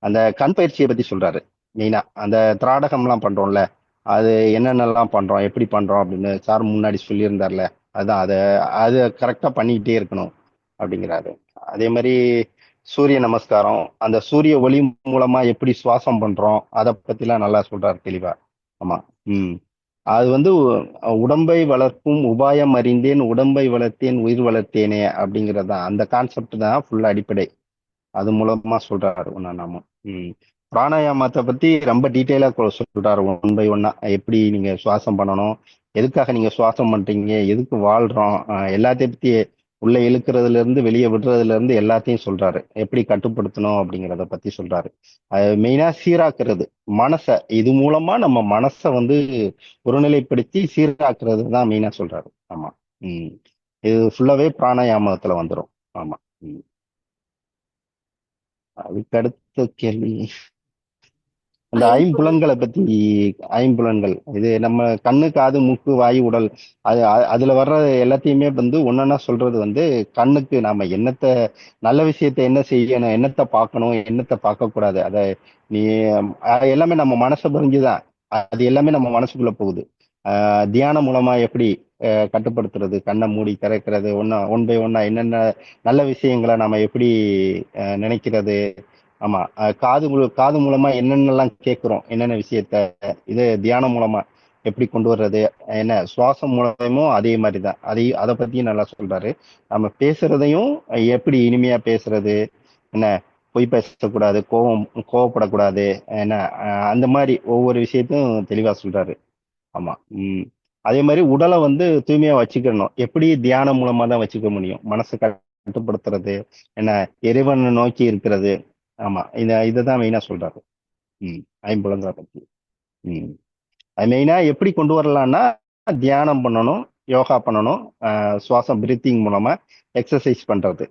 அந்த கண் பயிற்சியை பத்தி சொல்றாரு. மெயினா அந்த திராடகம்லாம் பண்றோம்ல, அது என்னென்னலாம் பண்றோம், எப்படி பண்றோம் அப்படின்னு சார் முன்னாடி சொல்லியிருந்தார்ல, அதான் அது கரெக்டா பண்ணிக்கிட்டே இருக்கணும் அப்படிங்கிறாரு. அதே மாதிரி சூரிய நமஸ்காரம், அந்த சூரிய ஒளி மூலமா எப்படி சுவாசம் பண்றோம், அதை பத்திலாம் நல்லா சொல்றாரு தெளிவா. ஆமா. அது வந்து உடம்பை வளர்க்கும் உபாயம் அறிந்தேன், உடம்பை வளர்த்தேன், உயிர் வளர்த்தேனே அப்படிங்கிறதான் அந்த கான்செப்ட் தான் ஃபுல்லா அடிப்படை. அது மூலமா சொல்றாரு ஒன்னா நாம. பிராணாயாமத்தை பத்தி ரொம்ப டீட்டெயிலா சொல்றாரு, 1 by 1 எப்படி நீங்க சுவாசம் பண்ணணும், எதுக்காக நீங்க சுவாசம் பண்றீங்க, எதுக்கு வாழ்றோம், எல்லாத்தையும் பத்தி உள்ள இழுக்கிறதுல இருந்து வெளியே விடுறதுல இருந்து எல்லாத்தையும் சொல்றாரு. எப்படி கட்டுப்படுத்தணும் அப்படிங்கிறத பத்தி சொல்றாரு. மெயினா சீராக்குறது மனசை, இது மூலமா நம்ம மனசை வந்து ஒருநிலைப்படுத்தி சீராக்குறது தான் மெயினா சொல்றாரு. ஆமா. இது ஃபுல்லாவே பிராணாயாமத்துல வந்துடும். ஆமா. அதுக்கு அடுத்த கேள்வி அந்த ஐம்புலன்களை பத்தி. ஐம்புலன்கள் இது நம்ம கண்ணு, காது, மூக்கு, வாயு, உடல், அதுல வர்ற எல்லாத்தையுமே வந்து ஒன்னொன்னா சொல்றது வந்து கண்ணுக்கு நாம என்னத்தை நல்ல விஷயத்த என்ன செய்யணும், என்னத்தை பார்க்கணும், என்னத்தை பார்க்க கூடாது, அதை நீ எல்லாமே நம்ம மனசை புரிஞ்சுதான் அது எல்லாமே நம்ம மனசுக்குள்ள போகுது. தியானம் மூலமா எப்படி கட்டுப்படுத்துறது, கண்ணை மூடி திறக்கிறது, 1 by 1 என்னென்ன நல்ல விஷயங்களை நாம எப்படி நினைக்கிறது. ஆமா. காது மூலமா என்னென்னலாம் கேட்கிறோம், என்னென்ன விஷயத்த இது தியானம் மூலமா எப்படி கொண்டு வர்றது, என்ன சுவாசம் மூலமும் அதே மாதிரிதான், அதை பத்தியும் நல்லா சொல்றாரு. நம்ம பேசுறதையும் எப்படி இனிமையா பேசுறது, என்ன பொய் பேசக்கூடாது, கோவப்படக்கூடாது, என்ன அந்த மாதிரி ஒவ்வொரு விஷயத்தையும் தெளிவா சொல்றாரு. ஆமா. அதே மாதிரி உடலை வந்து தூய்மையா வச்சுக்கணும், எப்படி தியானம் மூலமா தான் வச்சுக்க முடியும், மனசை கட்டுப்படுத்துறது, என்ன இறைவனை நோக்கி இருக்கிறது. ஆமா. இதைதான் மெயினா சொல்றாரு. ஐம்புலங்களை பத்தி. அது மெயினா எப்படி கொண்டு வரலாம்னா தியானம் பண்ணணும், யோகா பண்ணணும், சுவாசம் பிரீத்திங் மூலமா எக்ஸசைஸ் பண்றது.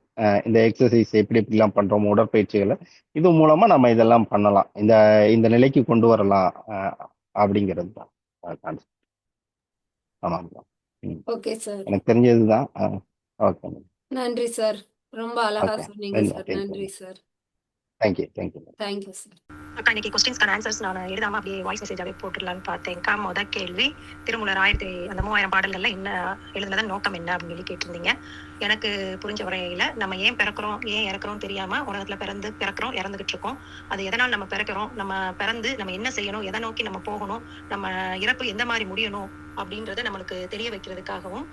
இந்த எக்ஸசைஸ் எப்படி எப்படிலாம் பண்றோம், உடற்பயிற்சிகளை இது மூலமா நம்ம இதெல்லாம் பண்ணலாம், இந்த நிலைக்கு கொண்டு வரலாம் அப்படிங்கிறது தான் கான்செப்ட். ஆமாங்க. Okay sir. எனக்கு தெரிஞ்சதுதான். ஓகே. நன்றி சார். ரொம்ப அழகா ஓகே. சொன்னீங்க சார். நன்றி சார். தேங்க்யூ. Thank you sir. அக்கா, இன்னைக்கு கொஸ்டின்ஸ்க்கான ஆன்சர்ஸ் நான் எழுதாம அப்படியே வாய்ஸ் மெசேஜாவே போட்டுடலான்னு பார்த்தேன்க்கா. முதல் கேள்வி, திருமூலர் 3000 பாடல்கள்ல என்ன எழுதுனதன் நோக்கம் என்ன அப்படின்னு சொல்லி கேட்டிருந்தீங்க. எனக்கு புரிஞ்ச வரையில நம்ம ஏன் பிறக்கிறோம், ஏன் இறக்குறோம் தெரியாம உலகத்துல பிறக்கிறோம், இறந்துகிட்டு இருக்கோம். அது எதனால் நம்ம பிறக்கிறோம், நம்ம பிறந்து நம்ம என்ன செய்யணும், எதை நோக்கி நம்ம போகணும், நம்ம இறப்பு எந்த மாதிரி முடியணும் அப்படின்றத நம்மளுக்கு தெரிய வைக்கிறதுக்காகவும்,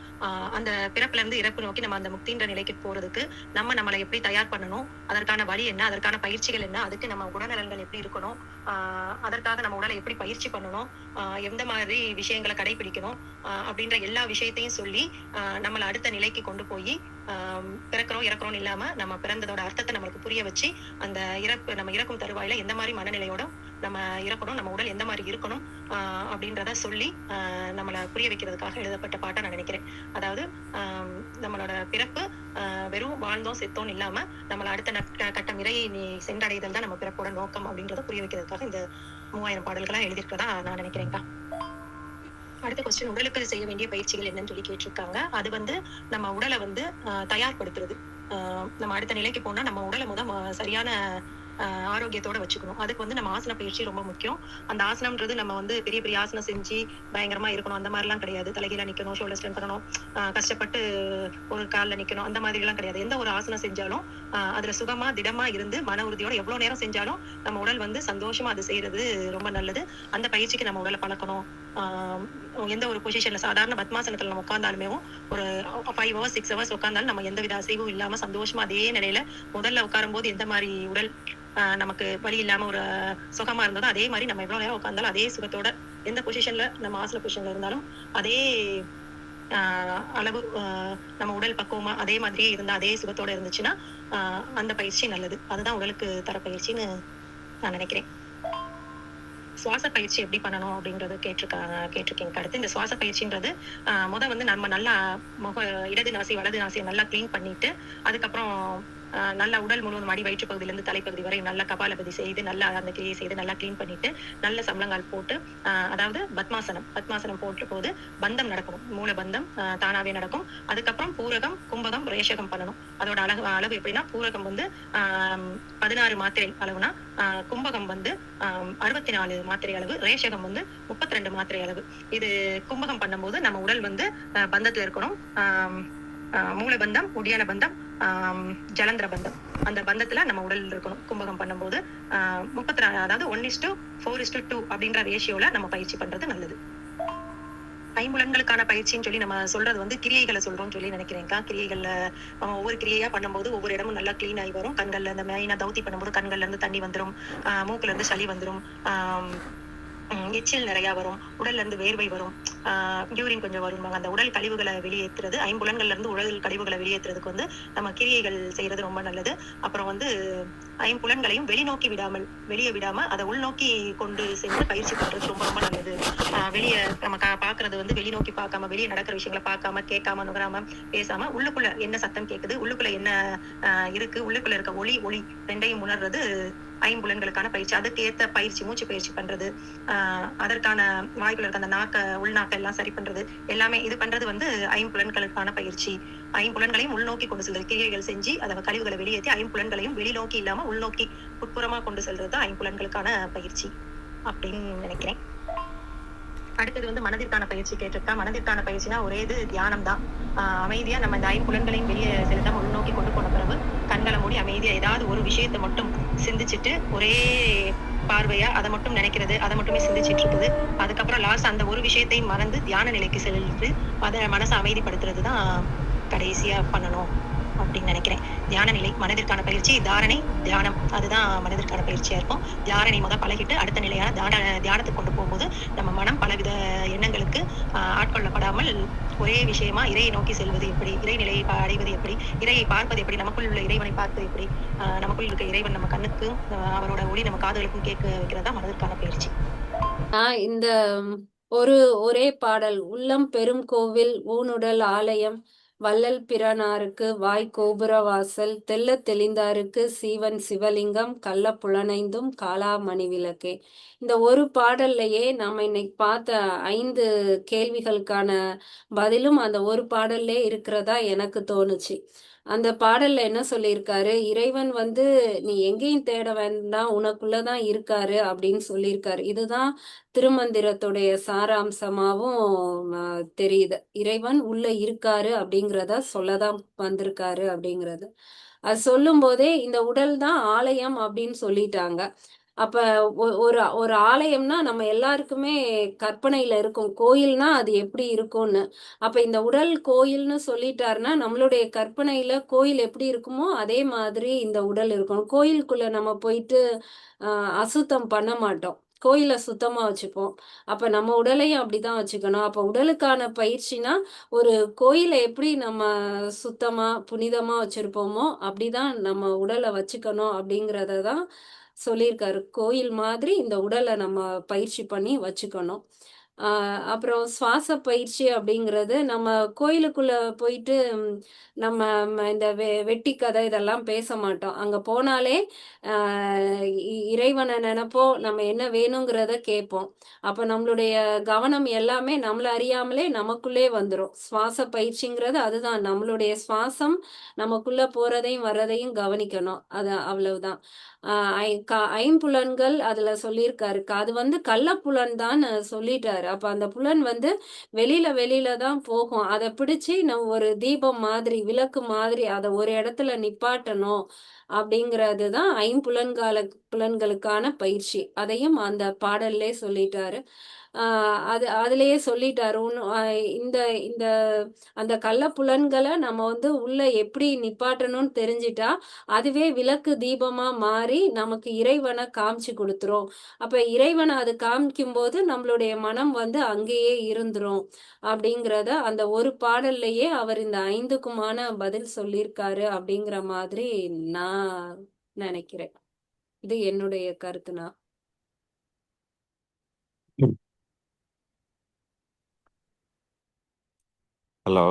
அந்த பிறப்புல இருந்து இறப்பு நோக்கி நம்ம அந்த முக்தின்ற நிலைக்கு போறதுக்கு நம்மளை எப்படி தயார் பண்ணணும், அதற்கான வழி என்ன, அதற்கான பயிற்சிகள் என்ன, அதுக்கு நம்ம உடல்நலன்கள் எப்படி இருக்கணும், அதற்காக நம்ம உடலை எப்படி பயிற்சி பண்ணணும், எந்த மாதிரி விஷயங்களை கடைபிடிக்கணும் அப்படின்ற எல்லா விஷயத்தையும் சொல்லி நம்மளை அடுத்த நிலைக்கு கொண்டு போய் பிறக்கிறோம் இறக்குறோம் இல்லாம நம்ம பிறந்ததோட அர்த்தத்தை நம்மளுக்கு புரிய வச்சு அந்த நம்ம இறக்கும் தருவாயில எந்த மாதிரி மனநிலையோட நம்ம இறக்கணும், நம்ம உடல் எந்த மாதிரி இருக்கணும் அப்படின்றத சொல்லி நம்மளை புரிய வைக்கிறதுக்காக எழுதப்பட்ட பாட்டை நான் நினைக்கிறேன். அதாவது நம்மளோட பிறப்பு வெறும் வாழ்ந்தோம் செத்தோம் இல்லாம நம்மள அடுத்த கட்டம் இறையை சென்றடைதல் தான் நம்ம பிறப்போட நோக்கம் அப்படின்றத புரிய வைக்கிறதுக்காக இந்த 3000 பாடல்களா எழுதியிருக்கிறதா நான் நினைக்கிறேன்க்கா. அடுத்த கொஸ்டின், உடலுக்கு செய்ய வேண்டிய பயிற்சிகள் என்னன்னு சொல்லி கேட்டிருக்காங்க. அது வந்து நம்ம உடலை வந்து தயார்படுத்துறது. நம்ம அடுத்த நிலைக்கு போனா நம்ம உடலை சரியான ஆரோக்கியத்தோட வச்சுக்கணும். அதுக்கு வந்து நம்ம ஆசன பயிற்சி ரொம்ப முக்கியம். அந்த ஆசனம்ன்றது நம்ம வந்து பெரிய பெரிய ஆசனம் செஞ்சு பயங்கரமா இருக்கணும் அந்த மாதிரிலாம் கிடையாது. தலைகீழ நிக்கணும், ஷோல்டர் ஸ்ட்ரென்த் பண்ணணும், கஷ்டப்பட்டு ஒரு காலில் நிக்கணும், அந்த மாதிரி எல்லாம் கிடையாது. எந்த ஒரு ஆசனம் செஞ்சாலும் அதுல சுகமா திடமா இருந்து மன உறுதியோட எவ்வளவு நேரம் செஞ்சாலும் நம்ம உடல் வந்து சந்தோஷமா அது செய்யறது ரொம்ப நல்லது. அந்த பயிற்சிக்கு நம்ம உடலை பழக்கணும். எந்த ஒரு பொசிஷன்ல சாதாரண பத்மாசனத்துல நம்ம உட்கார்ந்தாலுமே ஒரு 5 hours 6 hours உட்கார்ந்தாலும் நம்ம எந்த வித அசைவும் இல்லாம சந்தோஷமா அதே நிலையில முதல்ல உட்காரும் போது எந்த மாதிரி உடல் நமக்கு வலி இல்லாம ஒரு சுகமா இருந்ததோ அதே மாதிரி நம்ம எவ்வளவு நேரம் உட்கார்ந்தாலும் அதே சுகத்தோட எந்த பொசிஷன்ல நம்ம ஆசன பொசிஷன்ல இருந்தாலும் அதே அளவு நம்ம உடல் பக்குவமா அதே மாதிரியே இருந்தா அதே சுகத்தோட இருந்துச்சுன்னா அந்த பயிற்சி நல்லது. அதுதான் உடலுக்கு தர பயிற்சின்னு நான் நினைக்கிறேன். சுவாச பயிற்சி எப்படி பண்ணணும் அப்படின்றது கேட்டிருக்கீங்க. அடுத்து இந்த சுவாச பயிற்சின்றது வந்து நம்ம நல்லா இடது நாசி வலது நாசியை நல்லா கிளீன் பண்ணிட்டு அதுக்கப்புறம் நல்லா உடல் முழுவதும் அடி வயிற்று பகுதியிலிருந்து தலைப்பகுதி வரை நல்லா கபாலபதி செய்து நல்லா அந்த கிரியை செய்து நல்லா கிளீன் பண்ணிட்டு நல்ல சம்பளங்கால் போட்டு அதாவது பத்மாசனம் போட்ட போது பந்தம் நடக்கணும். மூல பந்தம் தானாவே நடக்கும். அதுக்கப்புறம் பூரகம், கும்பகம், ரேஷகம் பண்ணணும். அதோட அளவு எப்படின்னா பூரகம் வந்து 16 மாத்திரை அளவுனா கும்பகம் வந்து 64 மாத்திரை அளவு, ரேஷகம் வந்து 32 மாத்திரை அளவு. இது கும்பகம் பண்ணும்போது நம்ம உடல் வந்து பந்தத்துல இருக்கணும். மூலபந்தம், உடியான பந்தம், ஜலந்திர பந்தம், அந்த பந்தத்துல நம்ம உடல் இருக்கணும். கும்பகம் பண்ணும்போது 32 அதாவது 1:4:2 அப்படின்ற ரேஷியோல நம்ம பயிற்சி பண்றது நல்லது. ஐம்புலன்களுக்கான பயிற்சின்னு சொல்லி நம்ம சொல்றது வந்து கிரியைகளை சொல்றோம்னு சொல்லி நினைக்கிறேன்க்கா. கிரியைகள்ல ஒவ்வொரு கிரியையா பண்ணும்போது ஒவ்வொரு இடமும் நல்லா கிளீன் ஆகி வரும். கண்கள்ல இந்த மெயினா தௌத்தி பண்ணும்போது கண்கள்ல இருந்து தண்ணி வந்துடும், மூக்குல இருந்து சளி வந்துடும், எச்சில் நிறைய வரும், உடல்ல இருந்து வேர்வை வரும், யூரின் கொஞ்சம் வரும். அந்த உடல் கழிவுகளை வெளியேற்றுறது, ஐம்புலன்கள்ல இருந்து உடல் கழிவுகளை வெளியேற்றுறதுக்கு வந்து நம்ம கிரியைகள் செய்யறது ரொம்ப நல்லது. அப்புறம் வந்து ஐம்புலன்களையும் வெளிநோக்கி விடாமல், வெளியே விடாம அதை உள்நோக்கி கொண்டு சென்று பயிற்சி பண்றது ரொம்ப ரொம்ப நல்லது. வெளியே நம்ம பாக்குறது வந்து வெளிநோக்கி பார்க்காம, வெளியே நடக்கிற விஷயங்களை பார்க்காம, கேட்காம, நுகராம, பேசாம உள்ளுக்குள்ள என்ன சத்தம் கேக்குது, உள்ளுக்குள்ள என்ன இருக்கு, உள்ளுக்குள்ள இருக்க ஒளி ரெண்டையும் உணர்றது ஐம்புலன்களுக்கான பயிற்சி. அதுக்கு ஏத்த பயிற்சி, மூச்சு பயிற்சி பண்றது, அதற்கான வாய்க்குள்ள இருக்க அந்த உள்நாக்க எல்லாம் சரி பண்றது, எல்லாமே இது பண்றது வந்து ஐம்புலன்களுக்கான பயிற்சி. ஐம்புலன்களையும் உள்நோக்கி கொண்டு செல்றது, கிரியைகள் செஞ்சு அதை கழிவுகளை வெளியேற்றி ஐம்புலன்களையும் வெளிநோக்கி இல்லாம உள்நோக்கி உட்புறமா கொண்டு செல்றது ஐம்புலன்களுக்கான பயிற்சி அப்படின்னு நினைக்கிறேன். அடுத்தது வந்து மனதிற்கான பயிற்சி கேட்டிருக்கா. மனதிற்கான பயிற்சினா ஒரே இது தியானம் தான். அமைதியா நம்ம இந்த ஐம்புலன்களையும் வெளியே செலுத்தாம உள்நோக்கி கொண்டு போன பிறகு கண்களை மூடி அமைதியா ஏதாவது ஒரு விஷயத்தை மட்டும் சிந்திச்சுட்டு ஒரே பார்வையா அதை மட்டும் நினைக்கிறது, அதை மட்டுமே சிந்திச்சுட்டு இருக்குது. அதுக்கப்புறம் லாஸ்ட் அந்த ஒரு விஷயத்தையும் மறந்து தியான நிலைக்கு செல்லுறது, அதை மனசை அமைதிப்படுத்துறது தான் கடைசியா பண்ணணும் அப்படின்னு நினைக்கிறேன். தியான நிலை மனதிற்கான பயிற்சி. தாரணை, தியானம் அதுதான் மனதிற்கான பயிற்சியா இருக்கும். தியாரணை பழகிட்டு அடுத்த நிலையான தியானத்துக்கு கொண்டு போகும்போது நம்ம மனம் பலவித எண்ணங்களுக்கு ஆட்கொள்ளப்படாமல் ஒரே விஷயமா இறையை நோக்கி செல்வது எப்படி, இறைநிலையை அடைவது எப்படி, இறையை பார்ப்பது எப்படி, நமக்குள் உள்ள இறைவனை பார்ப்பது எப்படி, நமக்குள் இருக்க இறைவன் நம்ம கண்ணுக்கும் அவரோட ஒளி நம்ம காதுகளுக்கும் கேட்க வைக்கிறதா மனதிற்கான பயிற்சி. இந்த ஒரே பாடல், உள்ளம் பெரும் கோவில் ஊனுடல் ஆலயம், வள்ளல் பிரானாருக்கு வாய் கோபுர வாசல், தெல்ல தெளிந்தாருக்கு சீவன் சிவலிங்கம், கள்ள புலனைந்தும் காலாமணி விளக்கே. இந்த ஒரு பாடல்லையே நாம இன்னைக்கு பார்த்த 5 கேள்விகளுக்கான பதிலும் அந்த ஒரு பாடல்லே இருக்கிறதா எனக்கு தோணுச்சு. அந்த பாடல்ல என்ன சொல்லியிருக்காரு, இறைவன் வந்து நீ எங்கேயும் தேட வேண்டாம், உனக்குள்ளதான் இருக்காரு அப்படின்னு சொல்லியிருக்காரு. இதுதான் திருமந்திரத்துடைய சாராம்சமாவும் தெரியுது. இறைவன் உள்ள இருக்காரு அப்படிங்கிறத சொல்லதான் வந்திருக்காரு அப்படிங்கிறது. அது சொல்லும் போதே இந்த உடல் தான் ஆலயம் அப்படின்னு சொல்லிட்டாங்க. அப்ப ஒரு ஆலயம்னா நம்ம எல்லாருக்குமே கற்பனையில இருக்கும், கோயில்னா அது எப்படி இருக்கும்னு. அப்ப இந்த உடல் கோயில்னு சொல்லிட்டாருன்னா நம்மளுடைய கற்பனையில கோயில் எப்படி இருக்குமோ அதே மாதிரி இந்த உடல் இருக்கணும். கோயிலுக்குள்ள நம்ம போயிட்டு அசுத்தம் பண்ண மாட்டோம், கோயிலை சுத்தமா வச்சுப்போம். அப்ப நம்ம உடலையும் அப்படிதான் வச்சுக்கணும். அப்ப உடலுக்கான பயிற்சினா ஒரு கோயிலை எப்படி நம்ம சுத்தமா புனிதமா வச்சிருப்போமோ அப்படிதான் நம்ம உடலை வச்சுக்கணும் அப்படிங்கிறத தான் சொல்லியிருக்காரு. கோயில் மாதிரி இந்த உடலை நம்ம பயிற்சி பண்ணி வச்சுக்கணும். அப்புறம் சுவாச பயிற்சி அப்படிங்கிறது நம்ம கோயிலுக்குள்ள போயிட்டு நம்ம இந்த வெட்டி கதை இதெல்லாம் பேச மாட்டோம். அங்க போனாலே இறைவனை நினைப்போம், நம்ம என்ன வேணுங்கிறத கேட்போம். அப்ப நம்மளுடைய கவனம் எல்லாமே நம்மள அறியாமலே நமக்குள்ளே வந்துடும். சுவாச பயிற்சிங்கிறது அதுதான், நம்மளுடைய சுவாசம் நமக்குள்ள போறதையும் வர்றதையும் கவனிக்கணும். அது அவ்வளவுதான். ஐம்புலன்கள் அதுல சொல்லியிருக்காரு. அது வந்து கள்ளப்புலன் தான் சொல்லிட்டாரு. அப்ப அந்த புலன் வந்து வெளியில தான் போகும். அதை பிடிச்சு நம்ம ஒரு தீபம் மாதிரி, விளக்கு மாதிரி அதை ஒரு இடத்துல நிப்பாட்டணும் அப்படிங்கிறதுதான் புலன்களுக்கான பயிற்சி. அதையும் அந்த பாடல்லே சொல்லிட்டாரு. அதுலயே சொல்லிட்டாரு. இந்த இந்த அந்த கள்ளப்புலன்களை நம்ம வந்து உள்ள எப்படி நிப்பாட்டணும்னு தெரிஞ்சிட்டா அதுவே விளக்கு தீபமா மாறி நமக்கு இறைவனை காமிச்சு கொடுத்துரும். அப்ப இறைவனை அது காமிக்கும் போது நம்மளுடைய மனம் வந்து அங்கேயே இருந்துரும் அப்படிங்கிறத அந்த ஒரு பாடல்லையே அவர் இந்த 5க்குமான பதில் சொல்லியிருக்காரு அப்படிங்கிற மாதிரி நான் நினைக்கிறேன். இது என்னுடைய கருத்துனா. ஹலோ,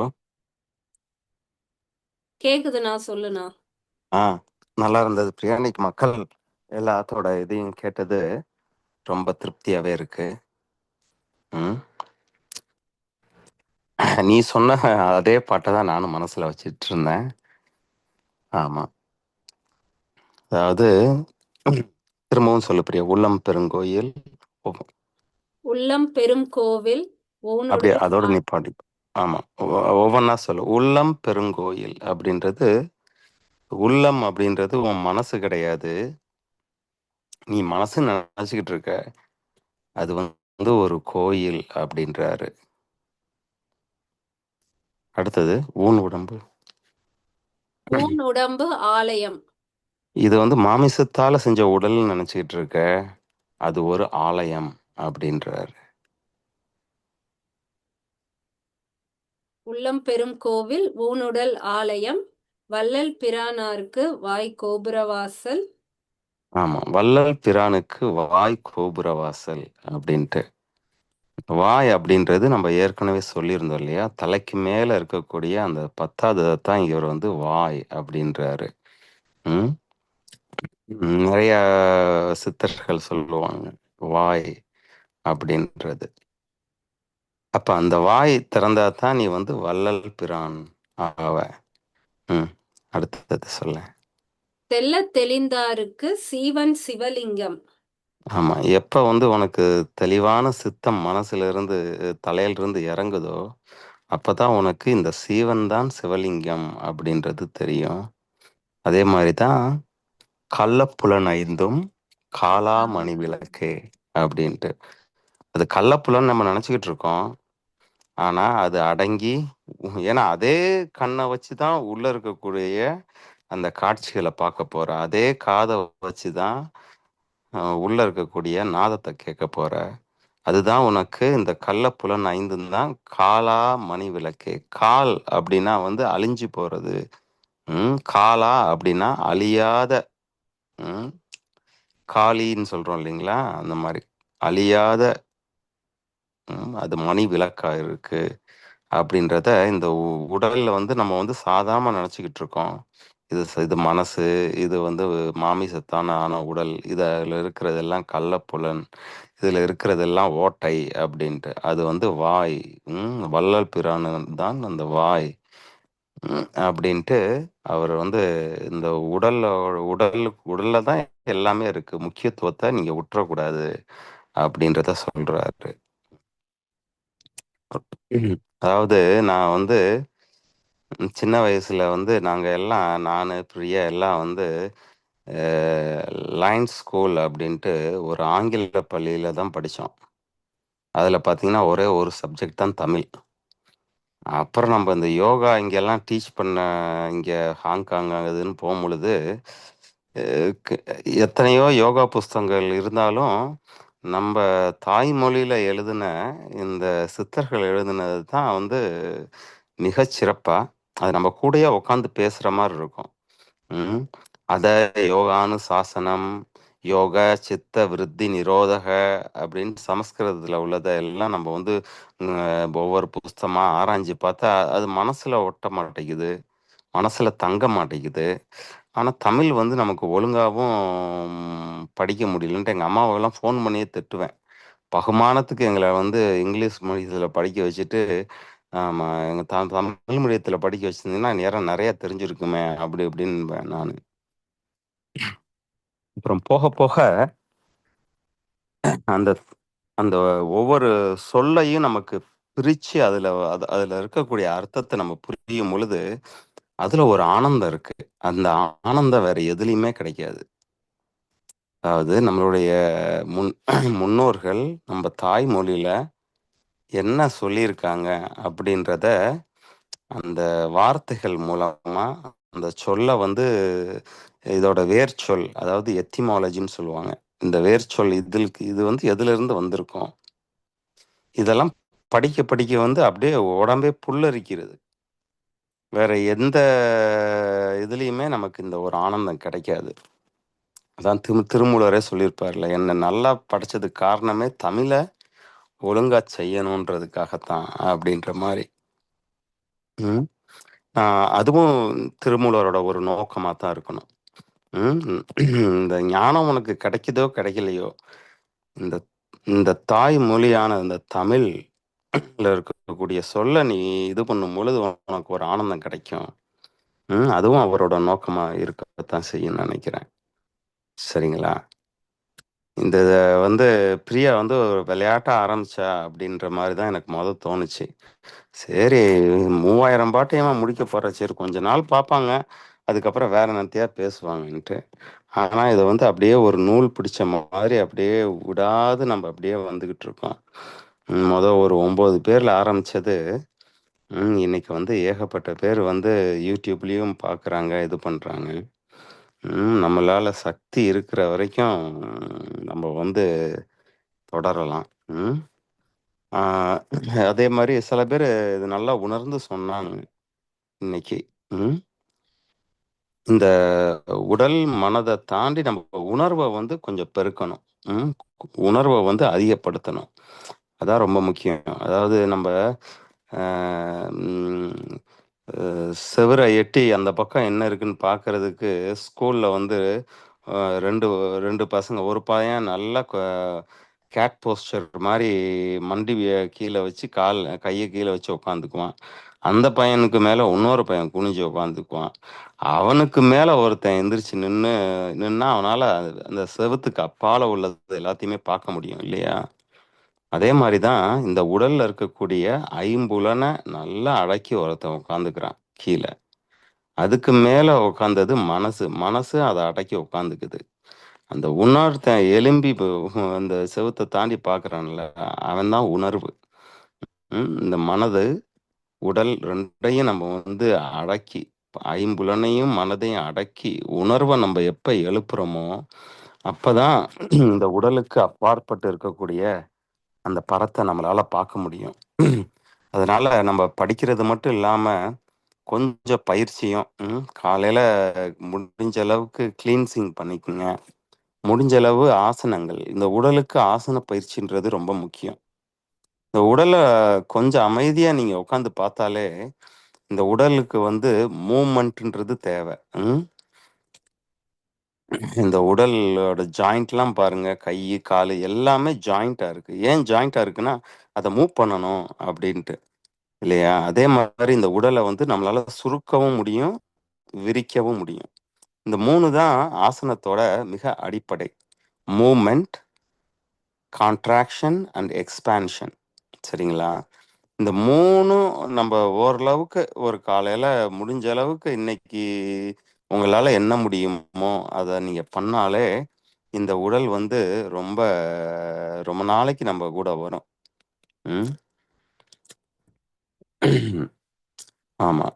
கேக்குதுண்ணா, சொல்லுண்ணா. நல்லா இருந்தது பிரியா. இன்னைக்கு மக்கள் எல்லாத்தோட இதையும் கேட்டது ரொம்ப திருப்தியாவே இருக்கு. நீ சொன்ன அதே பாட்டை தான் நானும் மனசுல வச்சிட்டு இருந்தேன். ஆமா, அதாவது திரும்பவும் சொல்லு பிரியா. உள்ளம் பெருங்கோயில், உள்ளம் பெரும் கோவில் அப்படியே அதோட நீ பாடி. ஆமா, ஒவ்வொன்னா சொல்லு. உள்ளம் பெருங்கோயில் அப்படின்றது, உள்ளம் அப்படின்றது உன் மனசு கிடையாது, நீ மனசு நினைச்சுக்கிட்டு இருக்க, அது வந்து ஒரு கோயில் அப்படின்றாரு. அடுத்தது ஊன் உடம்பு. ஊன் உடம்பு ஆலயம். இது வந்து மாமிசத்தால செஞ்ச உடல்னு நினைச்சுக்கிட்டு இருக்க, அது ஒரு ஆலயம் அப்படின்றாரு. உள்ளம் பெரும் கோவில் ஊனுடல் ஆலயம் வள்ளல் பிரானாருக்கு வாய் கோபுரவாசல். ஆமா, வள்ளல் பிரானுக்கு வாய் கோபுரவாசல் அப்படின்ட்டு. வாய் அப்படின்றது நம்ம ஏற்கனவே சொல்லியிருந்தோம் இல்லையா, தலைக்கு மேல இருக்கக்கூடிய அந்த 10வது தான் இவர் வந்து வாய் அப்படின்றாரு. ம் நிறைய சித்தர்கள் சொல்லுவாங்க வாய் அப்படின்றது. அப்ப அந்த வாய் திறந்தா தான் நீ வந்து வள்ளல் பிரான் ஆவ. அடுத்தது சொல்ல. தெல்ல தெளிந்தாருக்கு சீவன் சிவலிங்கம். ஆமா, எப்ப வந்து உனக்கு தெளிவான சித்தம் மனசுல இருந்து தலையில இருந்து இறங்குதோ அப்பதான் உனக்கு இந்த சீவன் தான் சிவலிங்கம் அப்படின்றது தெரியும். அதே மாதிரிதான் கள்ளப்புலன் ஐந்தும் காலா மணி விளக்கு அப்படின்ட்டு. அது கள்ளப்புலன் நம்ம நினைச்சுக்கிட்டு இருக்கோம், ஆனா அது அடங்கி, ஏன்னா அதே கண்ணை வச்சுதான் உள்ள இருக்கக்கூடிய அந்த காட்சிகளை பார்க்க போற, அதே காதை வச்சுதான் உள்ள இருக்கக்கூடிய நாதத்தை கேட்க போற. அதுதான் உனக்கு இந்த கள்ளப்புலன் 5 தான் காலா மணி விளக்கு. கால் அப்படின்னா வந்து அழிஞ்சு போறது. காலா அப்படின்னா அழியாத, காளின்னு சொல்றோம் இல்லைங்களா, அந்த மாதிரி அழியாத அது மணி விளக்கா இருக்கு அப்படின்றத இந்த உடல்ல வந்து நம்ம வந்து சாதாரண நினைச்சுக்கிட்டு இருக்கோம். இது மனசு, இது வந்து மாமிசத்தான ஆன உடல், இதுல இருக்கிறதெல்லாம் கள்ளப்புலன், இதுல இருக்கிறதெல்லாம் ஓட்டை அப்படின்ட்டு. அது வந்து வாய். வள்ளல் பிரானு தான் அந்த வாய் அப்படின்ட்டு அவர் வந்து இந்த உடல்ல தான் எல்லாமே இருக்கு, முக்கியத்துவத்தை நீங்க விட்டுறக்கூடாது அப்படின்றத சொல்றாரு. அதாவது நான் வந்து சின்ன வயசுல வந்து நாங்க எல்லாம், நானு பிரியா எல்லாம் வந்து லைன்ஸ் ஸ்கூல் அப்படின்ட்டு ஒரு ஆங்கில பள்ளியில தான் படித்தோம். அதில் பார்த்தீங்கன்னா ஒரே ஒரு சப்ஜெக்ட் தான் தமிழ். அப்புறம் நம்ம இந்த யோகா இங்கெல்லாம் டீச் பண்ண இங்கே ஹாங்காங் இதுன்னு போகும் பொழுது எத்தனையோ யோகா புஸ்தகங்கள் இருந்தாலும் நம்ம தாய்மொழியில் எழுதின இந்த சித்தர்கள் எழுதினது தான் வந்து மிகச்சிறப்பாக, அது நம்ம கூடயே உட்காந்து பேசுகிற மாதிரி இருக்கும். அத யோகானு சாசனம், யோக சித்த விருத்தி நிரோதக அப்படின்னு சமஸ்கிருதத்தில் உள்ளதை எல்லாம் நம்ம வந்து ஒவ்வொரு புஸ்தகமா ஆராய்ஞ்சு பார்த்தா அது மனசுல ஒட்ட மாட்டேங்குது, மனசுல தங்க மாட்டேங்குது. ஆனா தமிழ் வந்து நமக்கு ஒழுங்காவும் படிக்க முடியலன்ட்டு எங்க அம்மாவெல்லாம் ஃபோன் பண்ணியே திட்டுவேன். பகுமானத்துக்கு எங்களை வந்து இங்கிலீஷ் மீடியத்தில் படிக்க வச்சுட்டு, ஆமா எங்க தமிழ் மீடியத்தில் படிக்க வச்சிருந்தீங்கன்னா நேரம் நிறைய தெரிஞ்சிருக்குமே அப்படி இப்படின்னு நான். அப்புறம் போக போக அந்த அந்த ஒவ்வொரு சொல்லையும் நமக்கு பிரிச்சு அதுல இருக்கக்கூடிய அர்த்தத்தை நம்ம புரியும் பொழுது அதுல ஒரு ஆனந்தம் இருக்கு. அந்த ஆனந்தம் வேற எதுலையுமே கிடைக்காது. அதாவது நம்மளுடைய முன்னோர்கள் நம்ம தாய்மொழியில என்ன சொல்லியிருக்காங்க அப்படின்றத அந்த வார்த்தைகள் மூலமா அந்த சொல்ல வந்து இதோட வேர்ச்சொல், அதாவது எத்திமாலஜின்னு சொல்லுவாங்க. இந்த வேர்ச்சொல் இது வந்து எதுல இருந்து வந்திருக்கும், இதெல்லாம் படிக்க படிக்க வந்து அப்படியே உடம்பே புல்லரிக்கிறது. வேற எந்த இதுலயுமே நமக்கு இந்த ஒரு ஆனந்தம் கிடைக்காது. அதான் திருமூலரே சொல்லியிருப்பார்ல, என்னை நல்லா படிச்சதுக்கு காரணமே தமிழை ஒழுங்கா செய்யணுன்றதுக்காகத்தான் அப்படின்ற மாதிரி. அதுவும் திருமூலரோட ஒரு நோக்கமா தான் இருக்கணும். இந்த ஞானம் உனக்கு கிடைக்குதோ கிடைக்கலையோ, இந்த தாய்மொழியான இந்த தமிழ்ல இருக்கக்கூடிய சொல்ல நீ இது பண்ணும் பொழுது உனக்கு ஒரு ஆனந்தம் கிடைக்கும். அதுவும் அவரோட நோக்கமா இருக்கத்தான் செய்யும் நினைக்கிறேன். சரிங்களா? இந்த வந்து பிரியா வந்து ஒரு விளையாட்டா ஆரம்பிச்சா அப்படின்ற மாதிரி தான் எனக்கு தோணுச்சு. சரி 3000 பாட்டையுமா முடிக்க போற, சரி கொஞ்ச நாள் பார்ப்பாங்க, அதுக்கப்புறம் வேற என்னத்தையா பேசுவாங்கன்ட்டு. ஆனா இதை வந்து அப்படியே ஒரு நூல் பிடிச்ச மாதிரி அப்படியே விடாது நம்ம அப்படியே வந்துகிட்டு இருக்கோம். ஒரு 9 பேர்ல ஆரம்பிச்சது இன்னைக்கு வந்து ஏகப்பட்ட பேர் வந்து யூடியூப்லேயும் பார்க்குறாங்க, இது பண்ணுறாங்க. நம்மளால சக்தி இருக்கிற வரைக்கும் நம்ம வந்து தொடரலாம். அதே மாதிரி சில பேர் இது நல்லா உணர்ந்து சொன்னாங்க இன்னைக்கு. இந்த உடல் மனதை தாண்டி நம்ம உணர்வை வந்து கொஞ்சம் பெருக்கணும். உணர்வை வந்து அதிகப்படுத்தணும். அதான் ரொம்ப முக்கியம். அதாவது நம்ம செவரை எட்டி அந்த பக்கம் என்ன இருக்குன்னு பார்க்கறதுக்கு ஸ்கூலில் வந்து ரெண்டு ரெண்டு பசங்க, ஒரு பையன் நல்லா கேட் போஸ்டர் மாதிரி மண்டி கீழே வச்சு கையை கீழே வச்சு உட்காந்துக்குவான். அந்த பையனுக்கு மேலே இன்னொரு பையன் குனிஞ்சு உட்காந்துக்குவான். அவனுக்கு மேலே ஒருத்தன் எந்திரிச்சு நின்னா அவனால் அந்த செவுத்துக்கு அப்பால உள்ளது எல்லாத்தையுமே பார்க்க முடியும் இல்லையா? அதே மாதிரி தான் இந்த உடல்ல இருக்கக்கூடிய ஐம்புலனை நல்லா அடக்கி ஒருத்தன் உட்காந்துக்கிறான் கீழே. அதுக்கு மேலே உட்காந்தது மனசு அதை அடக்கி உட்காந்துக்குது. அந்த உணர்த்தன் எலும்பி அந்த செவுத்தை தாண்டி பார்க்குறான்ல, அவன் தான் உணர்வு. இந்த மனது உடல் ரெண்டையும் நம்ம வந்து அடக்கி, ஐம்புலனையும் மனதையும் அடக்கி உணர்வை நம்ம எப்போ எழுப்புறோமோ அப்பதான் இந்த உடலுக்கு அப்பாற்பட்டு இருக்கக்கூடிய அந்த படத்தை நம்மளால பார்க்க முடியும். அதனால நம்ம படிக்கிறது மட்டும் இல்லாம கொஞ்சம் பயிற்சியும் காலையில முடிஞ்ச அளவுக்கு கிளீன்சிங் பண்ணிக்கோங்க. முடிஞ்ச அளவு ஆசனங்கள். இந்த உடலுக்கு ஆசன பயிற்சின்றது ரொம்ப முக்கியம். இந்த உடலை கொஞ்சம் அமைதியா நீங்க உட்காந்து பார்த்தாலே இந்த உடலுக்கு வந்து மூமெண்ட்ன்றது தேவை. இந்த உடலோட ஜாயிண்ட்லாம் பாருங்க, கை கால் எல்லாமே ஜாயிண்டா இருக்கு. ஏன் ஜாயிண்டா இருக்குன்னா அதை மூவ் பண்ணணும் அப்படின்ட்டு இல்லையா? அதே மாதிரி இந்த உடலை வந்து நம்மளால சுருக்கவும் முடியும், விரிக்கவும் முடியும். இந்த 3 தான் ஆசனத்தோட மிக அடிப்படை. Movement, contraction and expansion. சரிங்களா? இந்த 3ம் நம்ம ஓரளவுக்கு ஒரு காலையில முடிஞ்ச அளவுக்கு இன்னைக்கு உங்களால என்ன முடியுமோ அதை நீங்க பண்ணாலே இந்த உடல் வந்து ரொம்ப ரொம்ப நாளைக்கு நம்ம கூட வரும். ஆமா,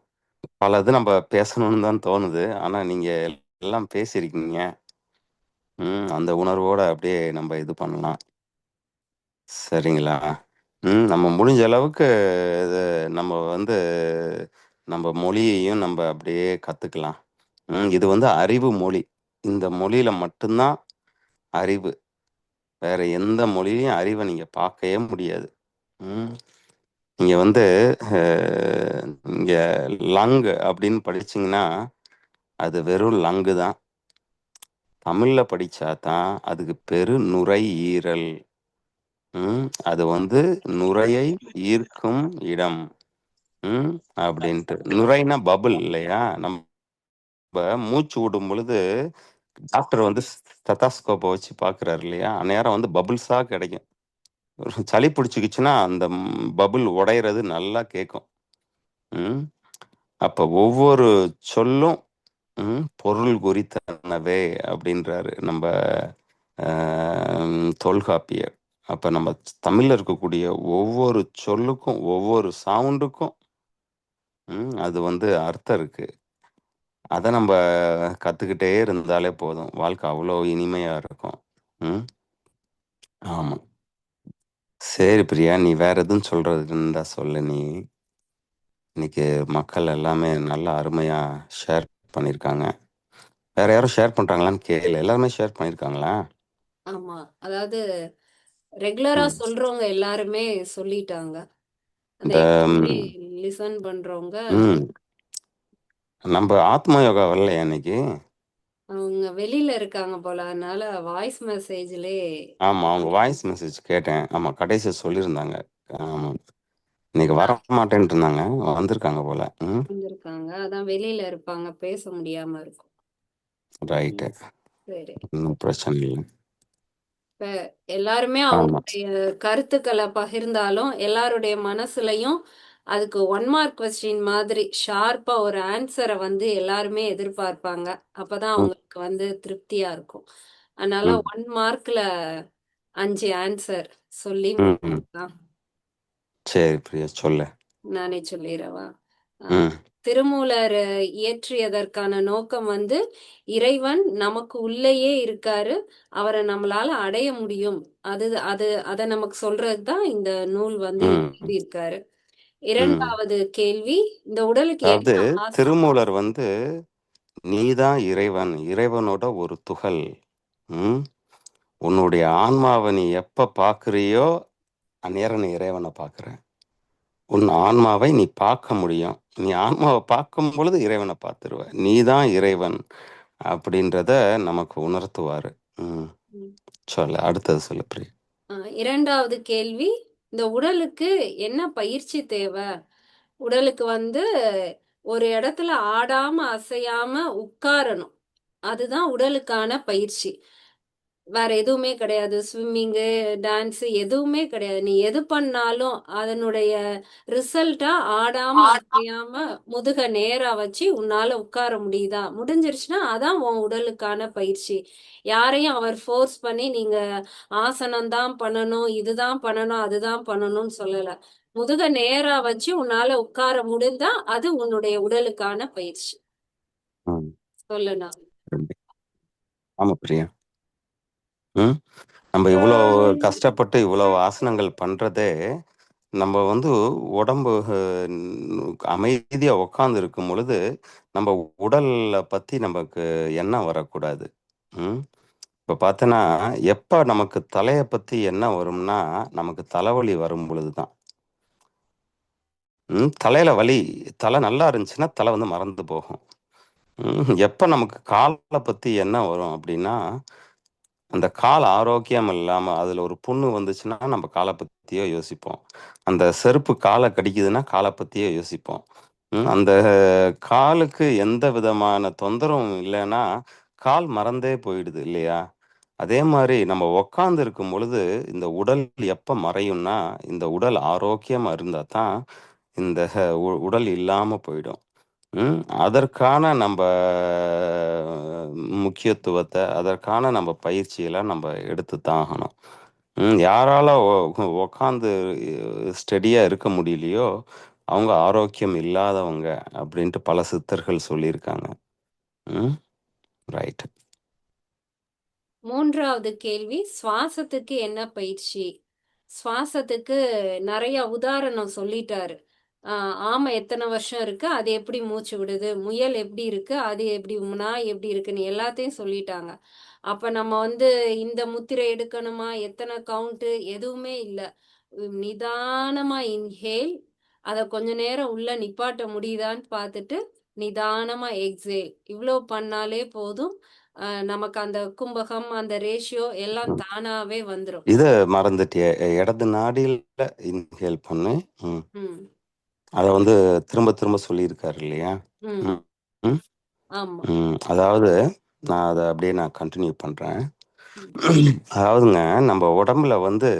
பலது நம்ம பேசணும்னு தான் தோணுது. ஆனா நீங்க எல்லாம் பேசியிருக்கீங்க. அந்த உணர்வோட அப்படியே நம்ம இது பண்ணலாம். சரிங்களா? நம்ம முடிஞ்ச அளவுக்கு இது நம்ம வந்து நம்ம மொழியையும் நம்ம அப்படியே கத்துக்கலாம். இது வந்து அறிவு மொழி. இந்த மொழியில மட்டும்தான் அறிவு. வேற எந்த மொழியிலையும் அறிவை நீங்க பார்க்கவே முடியாது. நீங்க வந்து இங்க லங்கு அப்படின்னு படிச்சீங்கன்னா அது வெறும் லங்கு தான். தமிழ்ல படிச்சா தான் அதுக்கு பேரு நுரையீரல். அது வந்து நுரையை ஈர்க்கும் இடம் அப்படின்ட்டு. நுரைனா பபுள் இல்லையா? நம்ம மூச்சு விடும் பொழுது டாக்டர் வந்து ஸ்டெத்தாஸ்கோப்பை வச்சு பார்க்குறாரு இல்லையா? அந்நேரம் வந்து பபுள்ஸா கிடைக்கும். சளி பிடிச்சிக்கிச்சுன்னா அந்த பபுள் உடையிறது நல்லா கேட்கும். அப்ப ஒவ்வொரு சொல்லும் பொருள் குறித்தனவே அப்படின்றாரு நம்ம தொல்காப்பியர். அப்ப நம்ம தமிழ்ல இருக்கக்கூடிய ஒவ்வொரு சொல்லுக்கும் ஒவ்வொரு சவுண்டுக்கும் அது வந்து அர்த்தம் இருக்கு. அதை நம்ம கத்துக்கிட்டே இருந்தாலே போதும். வாழ்க்கை அவ்வளோ இனிமையா இருக்கும். ஆமா. சரி பிரியா, நீ வேற எதுவும் சொல்றது இருந்தா சொல்லு. நீ இன்னைக்கு மக்கள் எல்லாமே நல்லா அருமையா ஷேர் பண்ணியிருக்காங்க. வேற யாரும் ஷேர் பண்றாங்களான்னு கேளு. எல்லாருமே ஷேர் பண்ணியிருக்காங்களா? ஆமா, அதாவது ரெகுலரா சொல்றவங்க எல்லாருமே சொல்லிட்டாங்க. அந்த இந்த லிசன் பண்றவங்க நம்ம ஆத்ம யோகா வரலையா இன்னைக்கு? அவங்க வெளியில இருக்காங்க போல, அதனால வாய்ஸ் மெசேஜ்லே. ஆமா, அவங்க வாய்ஸ் மெசேஜ் கேட்டேன். ஆமா, கடைசியா சொல்லியிருந்தாங்க. ஆமா, இன்னைக்கு வர மாட்டேன்ட்டு இருந்தாங்க, வந்திருக்காங்க போல. வந்திருக்காங்க, அதான் வெளியில இருப்பாங்க, பேச முடியாம இருக்கும். ரைட்டு, சரி, ஒன்றும் பிரச்சனை இல்லை. இப்ப எல்லாருமே அவங்களுடைய கருத்துக்களை பகிர்ந்தாலும் எல்லாருடைய மனசுலயும் அதுக்கு 1 மார்க் கொஸ்டின் மாதிரி ஷார்ப்பா ஒரு ஆன்சரை வந்து எல்லாருமே எதிர்பார்ப்பாங்க. அப்பதான் அவங்களுக்கு வந்து திருப்தியா இருக்கும். அதனால 1 மார்க்ல 5 ஆன்சர் சொல்லி முடிக்கலாம். சரி பிரியா, சொல்லு. நானே சொல்லிடவா? ம் திருமூலர் இயற்றியதற்கான நோக்கம் வந்து இறைவன் நமக்கு உள்ளேயே இருக்காரு, அவரை நம்மளால அடைய முடியும். அதை நமக்கு சொல்றதுதான் இந்த நூல் வந்து ம் எழுதியிருக்காரு. ம் இரண்டாவது கேள்வி, இந்த உடலுக்கு அதாவது என்ன ஆசை? திருமூலர் வந்து நீதான் இறைவன், இறைவனோட ஒரு துகள். ம் உன்னுடைய ஆன்மாவை நீ எப்ப பார்க்கறியோ அந்நேரம் நீ இறைவனை பார்க்குற. உன் ஆன்மாவை நீ பார்க்க முடியும். நீ ஆன்மாவை பார்க்கும் பொழுது இறைவனை பார்த்துருவ. நீதான் இறைவன் அப்படின்றத நமக்கு உணர்த்துவாரு. ம். சொல்ல அடுத்தது சொல்லு பிரியா. இரண்டாவது கேள்வி, இந்த உடலுக்கு என்ன பயிற்சி தேவை? உடலுக்கு வந்து ஒரு இடத்துல ஆடாம அசையாம உட்காரணும். அதுதான் உடலுக்கான பயிற்சி. வேற எதுவுமே கிடையாது. ஸ்விம்மிங்கு, டான்ஸ் எதுவுமே கிடையாது. நீ எது பண்ணாலும் அதனுடைய ரிசல்ட்டா ஆடாம அசையாம முதுக நேரா வச்சு உன்னால உட்கார முடியுதா? முடிஞ்சிருச்சுன்னா அதான் உன் உடலுக்கான பயிற்சி. யாரையும் அவர் ஃபோர்ஸ் பண்ணி நீங்க ஆசனம் தான் பண்ணணும், இதுதான் பண்ணணும், அதுதான் பண்ணணும்னு சொல்லல. முதுக நேரா வச்சு உன்னால உட்கார முடிந்தா அது உன்னுடைய உடலுக்கான பயிற்சி. ம் சொல்லுண்ணா. ஆமா பிரியா. நம்ம இவ்வளோ கஷ்டப்பட்டு இவ்வளோ ஆசனங்கள் பண்றதே நம்ம வந்து உடம்பு அமைதியா உட்கார்ந்து இருக்கும் பொழுது நம்ம உடல்ல பத்தி நமக்கு எண்ணம் வரக்கூடாது. இப்ப பார்த்தனா எப்ப நமக்கு தலைய பத்தி என்ன வரும்னா நமக்கு தலைவலி வரும் பொழுதுதான். தலையில வலி, தலை நல்லா இருந்துச்சுன்னா தலை வந்து மறந்து போகும். எப்ப நமக்கு காலை பத்தி என்ன வரும் அப்படின்னா அந்த கால் ஆரோக்கியம் இல்லாம அதுல ஒரு புண்ணு வந்துச்சுன்னா நம்ம காலை பத்தியோ யோசிப்போம். அந்த செருப்பு காலை கடிக்குதுன்னா காலை பத்தியோ யோசிப்போம். அந்த காலுக்கு எந்த விதமான தொந்தரவும் இல்லைன்னா கால் மறந்தே போயிடுது இல்லையா? அதே மாதிரி நம்ம உக்காந்து இருக்கும் பொழுது இந்த உடல் எப்ப மறையும்னா இந்த உடல் ஆரோக்கியமா இருந்தா தான் இந்த உடல் இல்லாம போயிடும். அதற்கான நம்ம முக்கியத்துவத்தை அதற்கான நம்ம பயிற்சியெல்லாம் நம்ம எடுத்து தான் ஆகணும். யாரால உக்காந்து ஸ்டெடியா இருக்க முடியலையோ அவங்க ஆரோக்கியம் இல்லாதவங்க அப்படின்ட்டு பல சித்தர்கள் சொல்லியிருக்காங்க. ரைட். மூன்றாவது கேள்வி, சுவாசத்துக்கு என்ன பயிற்சி? சுவாசத்துக்கு நிறைய உதாரணம் சொல்லிட்டாரு. ஆமை எத்தனை வருஷம் இருக்கு, அது எப்படி மூச்சு விடுது, முயல் எப்படி இருக்கு, அது எப்படி, நாய் எப்படி இருக்குன்னு எல்லாத்தையும் சொல்லிட்டாங்க. அப்ப நம்ம வந்து இந்த முத்திரை எடுக்கணுமா, எத்தனை கவுண்ட், எதுவுமே இல்லை. நிதானமா இன்ஹேல், அதை கொஞ்ச நேரம் உள்ள நிப்பாட்ட முடியுதான்னு பார்த்துட்டு நிதானமா எக்ஸேல், இவ்வளோ பண்ணாலே போதும். நமக்கு அந்த கும்பகம், அந்த ரேஷியோ எல்லாம் தானாவே வந்துரும். இத மறந்துட்டிய, இடது நாடியில இன்ஹேல் பண்ணு. அத வந்து திரும்ப திரும்ப சொல்லியிருக்காரு இல்லையா? அதாவது நான் அதை அப்படியே நான் கண்டினியூ பண்றேன். அதாவதுங்க நம்ம உடம்புல வந்து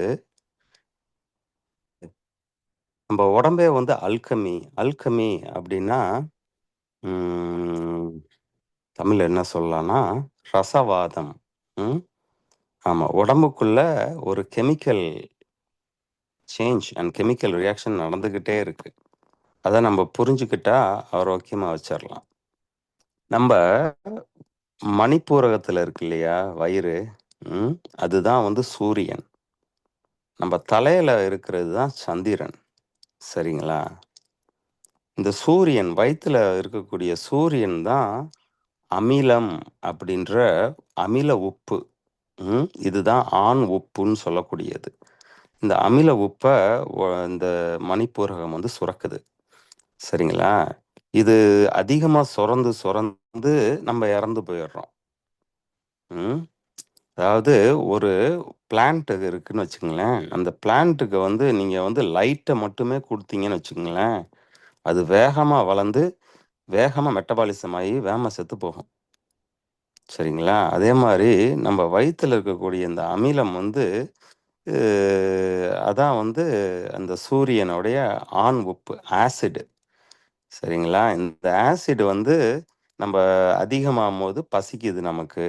நம்ம உடம்பே வந்து அல்கமி. அல்கமி அப்படின்னா தமிழ்ல என்ன சொல்லலாம்னா ரசவாதம். ஆமா, உடம்புக்குள்ள ஒரு chemical change and chemical reaction நடந்துகிட்டே இருக்கு. அதை நம்ம புரிஞ்சுக்கிட்டா ஆரோக்கியமா வச்சிடலாம். நம்ம மணிப்பூரகத்துல இருக்கு இல்லையா வயிறு, அதுதான் வந்து சூரியன். நம்ம தலையில இருக்கிறது தான் சந்திரன். சரிங்களா? இந்த சூரியன் வயிற்றுல இருக்கக்கூடிய சூரியன் தான் அமிலம் அப்படின்ற அமில உப்பு. இதுதான் ஆண் உப்புன்னு சொல்லக்கூடியது. இந்த அமில உப்பை இந்த மணிப்பூரகம் வந்து சுரக்குது. சரிங்களா? இது அதிகமா சுரந்து நம்ம இறந்து போயிடுறோம். அதாவது ஒரு பிளான்ட் இருக்குன்னு வச்சுங்களேன், அந்த பிளான்ட்டுக்கு வந்து நீங்க வந்து லைட்டை மட்டுமே கொடுத்தீங்கன்னு வச்சுங்களேன், அது வேகமா வளர்ந்து வேகமா மெட்டபாலிசம் ஆகி வேகமா செத்து போகும். சரிங்களா? அதே மாதிரி நம்ம வயிற்றுல இருக்கக்கூடிய இந்த அமிலம் வந்து அதான் வந்து அந்த சூரியனுடைய ஆண் உப்பு, ஆசிட். சரிங்களா? இந்த ஆசிட் வந்து நம்ம அதிகமாகும் போது பசிக்குது நமக்கு.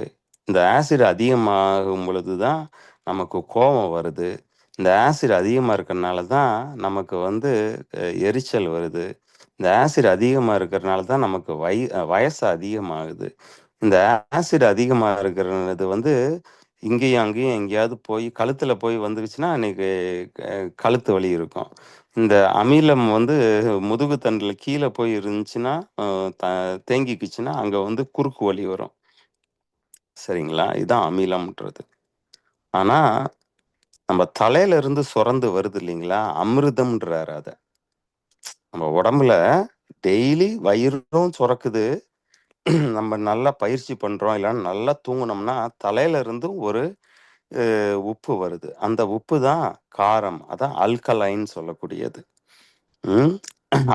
இந்த ஆசிட் அதிகமாகும் பொழுது தான் நமக்கு கோபம் வருது. இந்த ஆசிட் அதிகமாக இருக்கிறனால தான் நமக்கு வந்து எரிச்சல் வருது. இந்த ஆசிட் அதிகமாக இருக்கிறனால தான் நமக்கு வயசு அதிகமாகுது. இந்த ஆசிட் அதிகமாக இருக்கிறது வந்து இங்கேயும் அங்கேயும் எங்கேயாவது போய் கழுத்தில் போய் வந்துருச்சுன்னா அன்னைக்கு கழுத்து வலி இருக்கும். இந்த அமிலம் வந்து முதுகு தண்டில் கீழே போய் இருந்துச்சுன்னா தேங்கிக்குச்சுன்னா அங்கே வந்து குறுக்கு வலி வரும். சரிங்களா? இதுதான் அமிலம்ன்றது. ஆனால் நம்ம தலையில இருந்து சுரந்து வருது இல்லைங்களா, அமிர்தம்ன்றாரு அத. நம்ம உடம்புல டெய்லி வயிறும் சுரக்குது. நம்ம நல்லா பயிற்சி பண்றோம், இல்லைன்னா நல்லா தூங்குனோம்னா தலையில இருந்து ஒரு உப்பு வருது. அந்த உப்பு தான் காரம். அதான் அல்கலைன்னு சொல்லக்கூடியது.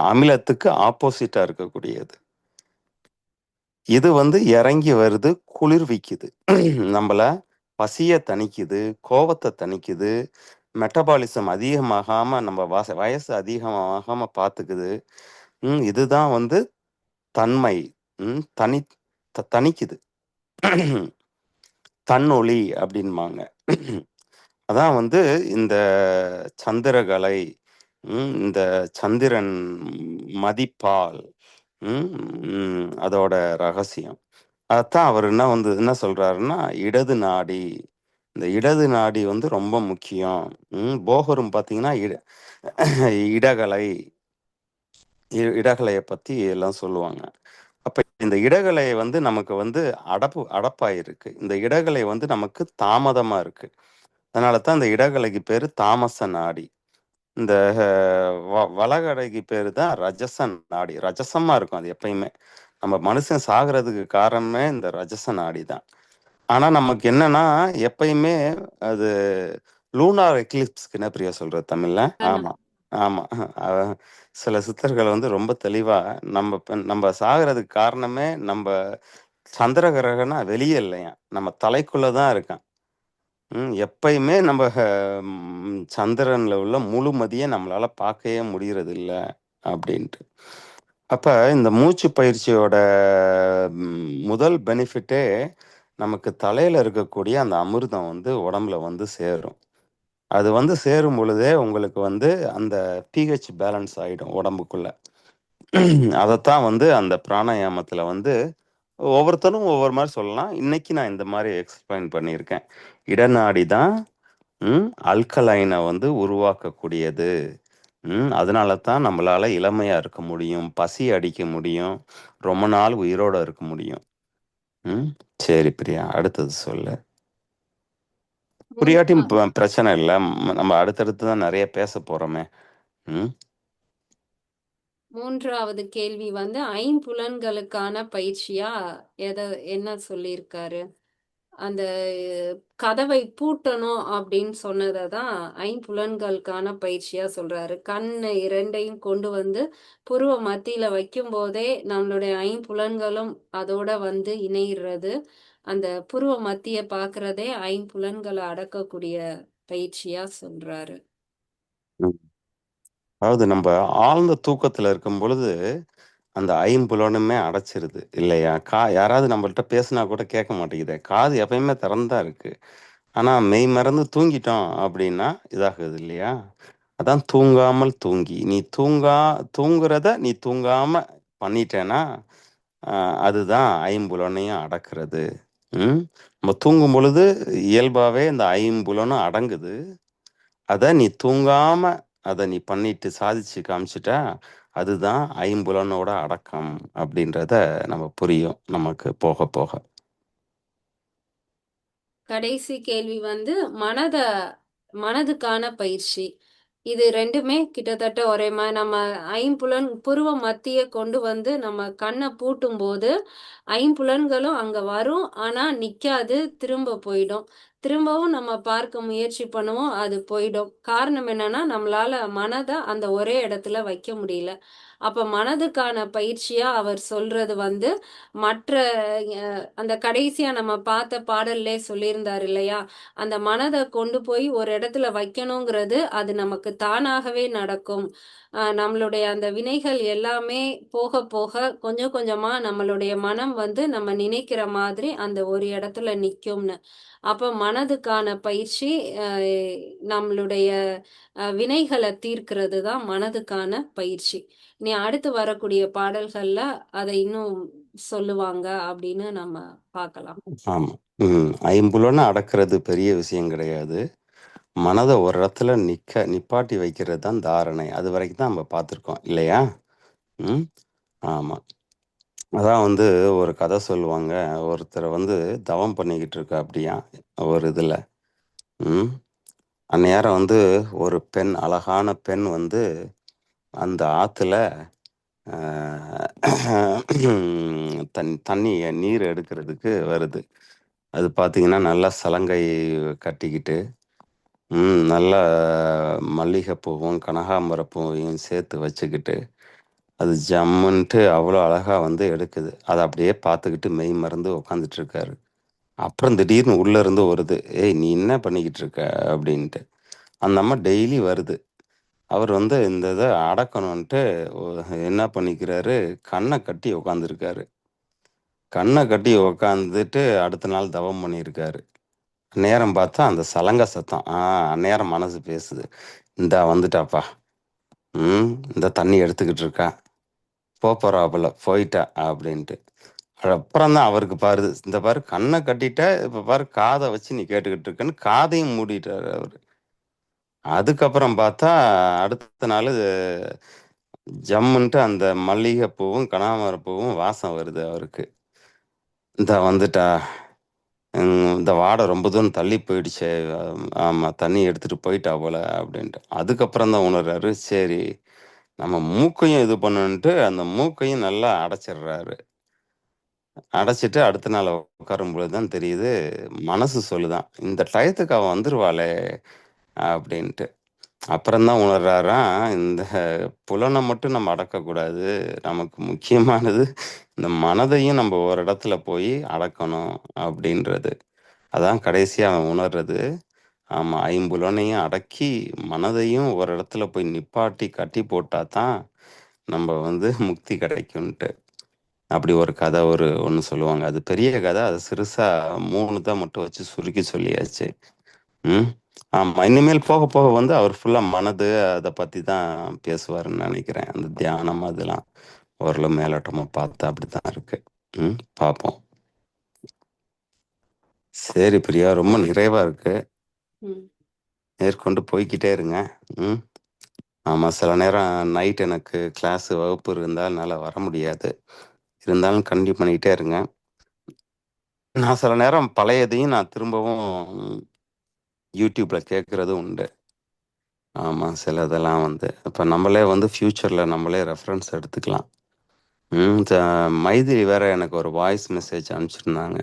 அமிலத்துக்கு ஆப்போசிட்டா இருக்கக்கூடியது. இது வந்து இறங்கி வருது, குளிர்விக்குது. நம்மள பசிய தணிக்குது, கோவத்தை தணிக்குது, மெட்டபாலிசம் அதிகமாகாம நம்ம வயசு அதிகமாகாம பார்த்துக்குது. இதுதான் வந்து தன்மை. தணிக்குது. தன்னொளி அப்படின்பாங்க. அதான் வந்து இந்த சந்திரகலை, இந்த சந்திரன் மதிப்பால் அதோட ரகசியம். அதான் அவர் என்ன சொல்றாருன்னா, இடது நாடி. இந்த இடது நாடி வந்து ரொம்ப முக்கியம். போகரும் பார்த்தீங்கன்னா இடகலை இடகலையை பத்தி எல்லாம் சொல்லுவாங்க. அப்ப இந்த இடகலை வந்து நமக்கு வந்து அடப்பாயிருக்கு. இந்த இடகலை வந்து நமக்கு தாமதமா இருக்கு. அதனால தான் இந்த இடகலைக்கு பேரு தாமச நாடி. இந்த வலகடைக்கு பேரு தான் ரஜச நாடி. ரஜசமா இருக்கும் அது எப்பயுமே. நம்ம மனுஷன் சாகிறதுக்கு காரணமே இந்த ரஜச நாடி தான். ஆனா நமக்கு என்னன்னா எப்பயுமே அது லூனார் எக்லிப்ஸ்க்கு என்ன பிரியா சொல்றது தமிழ்ல? ஆமா ஆமா. சில சித்தர்கள் வந்து ரொம்ப தெளிவா நம்ம சாகிறதுக்கு காரணமே நம்ம சந்திர கிரகம்னா வெளியே இல்லையா, நம்ம தலைக்குள்ளதான் இருக்கான். எப்பயுமே நம்ம சந்திரன்ல உள்ள முழுமதியை நம்மளால பார்க்கவே முடியறது இல்லை அப்படின்ட்டு. அப்ப இந்த மூச்சு பயிற்சியோட முதல் பெனிஃபிட்டே நமக்கு தலையில இருக்கக்கூடிய அந்த அமிர்தம் வந்து உடம்புல வந்து சேரும். அது வந்து சேரும் பொழுதே உங்களுக்கு வந்து அந்த பிஹெச் பேலன்ஸ் ஆயிடும் உடம்புக்குள்ள. அதைத்தான் வந்து அந்த பிராணாயாமத்துல வந்து ஒவ்வொருத்தரும் ஒவ்வொரு மாதிரி சொல்லலாம். இன்னைக்கு நான் இந்த மாதிரி எக்ஸ்பிளைன் பண்ணியிருக்கேன். இடநாடி தான் அல்கலைனை வந்து உருவாக்கக்கூடியது. அதனால தான் நம்மளால இளமையா இருக்க முடியும், பசி அடிக்க முடியும், ரொம்ப நாள் உயிரோட இருக்க முடியும். சரி பிரியா, அடுத்தது சொல்லு. புரியாட்டியும் பிரச்சனை இல்லை, நம்ம அடுத்தடுத்து தான் நிறைய பேச போறோமே. மூன்றாவது கேள்வி வந்து ஐம்புலன்களுக்கான பயிற்சியா என்ன சொல்லியிருக்காரு? அந்த கதவை பூட்டணும் அப்படின்னு சொன்னதை தான் ஐம்புலன்களுக்கான பயிற்சியா சொல்றாரு. கண்ணு இரண்டையும் கொண்டு வந்து புருவ மத்தியில வைக்கும் போதே நம்மளுடைய ஐம்புலன்களும் அதோட வந்து இணைகிறது. அந்த புருவ மத்திய பாக்குறதே ஐம்புலன்களை அடக்கக்கூடிய பயிற்சியா சொல்றாரு. அதாவது நம்ம ஆழ்ந்த தூக்கத்துல இருக்கும் பொழுது அந்த ஐம்புலனுமே அடைச்சிருது இல்லையா? யாராவது நம்மள்ட்ட பேசினா கூட கேட்க மாட்டேங்குது. காது எப்பயுமே திறந்தா இருக்கு. ஆனா மெய் மறந்து தூங்கிட்டோம் அப்படின்னா இதாகுது இல்லையா? அதான் தூங்காமல் தூங்கி. நீ தூங்குறத நீ தூங்காம பண்ணிட்டேன்னா அதுதான் ஐம்புலனையும் அடக்கிறது. நம்ம தூங்கும் பொழுது இயல்பாவே இந்த ஐம்புலனும் அடங்குது. அத நீ தூங்காம அதை நீ பண்ணிட்டு சாதிச்சு காமிச்சிட்டா அதுதான் ஐம்புலனோட அடக்கம் அப்படின்றத நம்ம புரியும் நமக்கு போக போக. கடைசி கேள்வி வந்து மனதுக்கான பயிற்சி. இது ரெண்டுமே கிட்டத்தட்ட ஒரே மாதிரி. நம்ம ஐம்புலன் புருவ மத்திய கொண்டு வந்து நம்ம கண்ணை பூட்டும் போது ஐம்புலன்களும் அங்க வரும், ஆனா நிக்காது, திரும்ப போயிடும். திரும்பவும் நம்ம பார்க்க முயற்சி பண்ணுவோம், அது போயிடும். காரணம் என்னன்னா நம்மளால மனதை அந்த ஒரே இடத்துல வைக்க முடியல. அப்ப மனதுக்கான பயிற்சியா அவர் சொல்றது வந்து மற்ற அந்த கடைசியா நம்ம பார்த்த பாடல்லே சொல்லியிருந்தாரு இல்லையா, அந்த மனதை கொண்டு போய் ஒரு இடத்துல வைக்கணுங்கிறது அது நமக்கு தானாகவே நடக்கும். நம்மளுடைய அந்த வினைகள் எல்லாமே போக போக கொஞ்சம் கொஞ்சமா நம்மளுடைய மனம் வந்து நம்ம நினைக்கிற மாதிரி அந்த ஒரு இடத்துல நிக்கும்னு. அப்ப மனதுக்கான பயிற்சி. நம்மளுடைய வினைகளை தீர்க்கிறது தான் மனதுக்கான பயிற்சி. இனி அடுத்து வரக்கூடிய பாடல்கள்ல அதை இன்னும் சொல்லுவாங்க அப்படின்னு நம்ம பார்க்கலாம். ஆமா. ஐம்புலனை அடக்கிறது பெரிய விஷயம் கிடையாது. மனதை ஒரு இடத்துல நிப்பாட்டி வைக்கிறது தான் தாரணை. அது வரைக்கும் தான் நம்ம பார்த்துருக்கோம் இல்லையா? ஆமா. அதான் வந்து ஒரு கதை சொல்லுவாங்க. ஒருத்தர் வந்து தவம் பண்ணிக்கிட்டு இருக்க அப்படியா ஒரு இதுல. அந்நேரம் வந்து ஒரு பெண், அழகான பெண் வந்து அந்த ஆத்துல தண்ணி நீர் எடுக்கிறதுக்கு வருது. அது பார்த்தீங்கன்னா நல்லா சலங்கை கட்டிக்கிட்டு நல்ல மல்லிகைப்பூவும் கனகாம்பரப்பூவையும் சேர்த்து வச்சுக்கிட்டு அது ஜம்முன்ட்டு அவ்வளோ அழகா வந்து எடுக்குது. அதை அப்படியே பார்த்துக்கிட்டு மெய் மறந்து உக்காந்துட்டு இருக்காரு. அப்புறம் திடீர்னு உள்ள இருந்து வருது, ஏய் நீ என்ன பண்ணிக்கிட்டு இருக்க அப்படின்ட்டு. அந்த அம்மா டெய்லி வருது. அவர் வந்து இந்த இதை அடக்கணும்ன்ட்டு என்ன பண்ணிக்கிறாரு, கண்ணை கட்டி உக்காந்துருக்காரு. கண்ணை கட்டி உக்காந்துட்டு அடுத்த நாள் தவம் பண்ணியிருக்காரு. நேரம் பார்த்தா அந்த சலங்க சத்தம். அந்நேரம் மனசு பேசுது, இந்தா வந்துட்டாப்பா, இந்த தண்ணி எடுத்துக்கிட்டு இருக்கா, போறாப்புல போயிட்டா அப்படின்ட்டு. அப்புறம் தான் அவருக்கு பாரு, இந்த பாரு கண்ணை கட்டிட்ட, இப்ப பாரு காதை வச்சு நீ கேட்டுக்கிட்டு இருக்கன்னு காதையும் மூடிட்டாரு அவரு. அதுக்கப்புறம் பார்த்தா அடுத்த நாள் ஜம்முன்ட்டு அந்த மல்லிகைப்பூவும் கனகாம்பரப்பூவும் வாசம் வருது அவருக்கு. இந்த வந்துட்டா, இந்த வாடை ரொம்ப தூரம் தள்ளி போயிடுச்சே, ஆமா தண்ணி எடுத்துட்டு போயிட்டா போல அப்படின்ட்டு. அதுக்கப்புறம் தான் உணர்றாரு, சரி நம்ம மூக்கையும் இது பண்ணுன்ட்டு அந்த மூக்கையும் நல்லா அடைச்சிடுறாரு. அடைச்சிட்டு அடுத்த நாள் உட்காரும் பொழுதுதான் தெரியுது, மனசு சொல்லுதான் இந்த டயத்துக்கு அவன் வந்துருவாளே அப்படின்ட்டு. அப்புறம்தான் உணர்றாராம், இந்த புலனை மட்டும் நம்ம அடக்கக்கூடாது, நமக்கு முக்கியமானது இந்த மனதையும் நம்ம ஒரு இடத்துல போய் அடக்கணும் அப்படின்றது. அதான் கடைசியா அவன் உணர்றது. ஆமா, ஐம்புலனையும் அடக்கி மனதையும் ஒரு இடத்துல போய் நிப்பாட்டி கட்டி போட்டா தான் நம்ம வந்து முக்தி கிடைக்கும்ட்டு. அப்படி ஒரு கதை ஒன்று சொல்லுவாங்க. அது பெரிய கதை. அது சிறுசா 3 தான் மட்டும் வச்சு சுருக்கி சொல்லியாச்சு. ஆமா, இனிமேல் போக போக வந்து அவர் ஃபுல்லா மனது அதை பத்தி தான் பேசுவாருன்னு நினைக்கிறேன். அந்த தியானம் அதெல்லாம் ஓரளவு மேலோட்டமா பார்த்தா அப்படித்தான் இருக்கு. பார்ப்போம். சரி பிரியா, ரொம்ப நிறைவா இருக்கு. மேற்கொண்டு போய்கிட்டே இருங்க. ஆமா, சில நேரம் நைட் எனக்கு கிளாஸ் வகுப்பு இருந்தால் என்னால் வர முடியாது. இருந்தாலும் கண்டினியூ பண்ணிக்கிட்டே இருங்க. நான் சில நேரம் பழையதையும் நான் திரும்பவும் யூடியூப்ல கேட்கறது உண்டு. ஆமா, சில இதெல்லாம் வந்து இப்போ நம்மளே வந்து ஃபியூச்சர்ல நம்மளே ரெஃபரன்ஸ் எடுத்துக்கலாம். மைதிலி வேற எனக்கு ஒரு வாய்ஸ் மெசேஜ் அனுப்பிச்சிருந்தாங்க,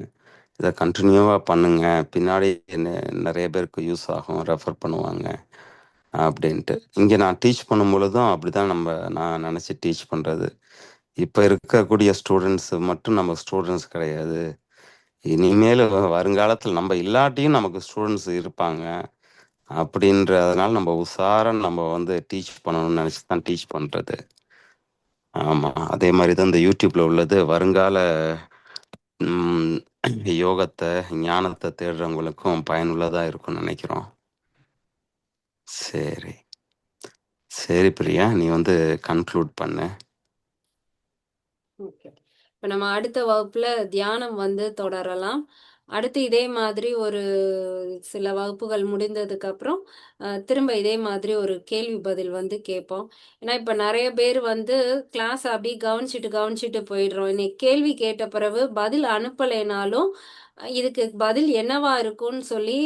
இதை கண்டினியூவாக பண்ணுங்க, பின்னாடி நிறைய பேருக்கு யூஸ் ஆகும், ரெஃபர் பண்ணுவாங்க அப்படின்ட்டு. இங்கே நான் டீச் பண்ணும் பொழுதும் அப்படிதான் நான் நினச்சி டீச் பண்ணுறது. இப்போ இருக்கக்கூடிய ஸ்டூடெண்ட்ஸ் மட்டும் நம்ம ஸ்டூடெண்ட்ஸ் கிடையாது, இனிமேல் வருங்காலத்தில் நம்ம இல்லாட்டியும் நமக்கு ஸ்டூடெண்ட்ஸ் இருப்பாங்க அப்படின்றதுனால நம்ம உசாரம் நம்ம வந்து டீச் பண்ணணும்னு நினச்சி தான் டீச் பண்ணுறது. ஆமாம், அதே மாதிரி தான் இந்த யூடியூப்ல உள்ளது வருங்கால யோகத்தை ஞானத்தை தேடுறவங்களுக்கும் பயனுள்ளதாக இருக்கும்னு நினைக்கிறோம். சரி சரி பிரியா, நீ வந்து கன்க்ளூட் பண்ணு. ஓகே, இப்போ நம்ம அடுத்த வகுப்புல தியானம் வந்து தொடரலாம். அடுத்து இதே மாதிரி ஒரு சில வகுப்புகள் முடிந்ததுக்கு அப்புறம் திரும்ப இதே மாதிரி ஒரு கேள்வி பதில் வந்து கேட்போம். ஏன்னா இப்போ நிறைய பேர் வந்து கிளாஸ் அப்படி கவனிச்சுட்டு போயிடுறோம். இன்னைக்கு கேள்வி கேட்ட பிறகு பதில் அனுப்பலைனாலும் இதுக்கு பதில் என்னவா இருக்கும்னு சொல்லி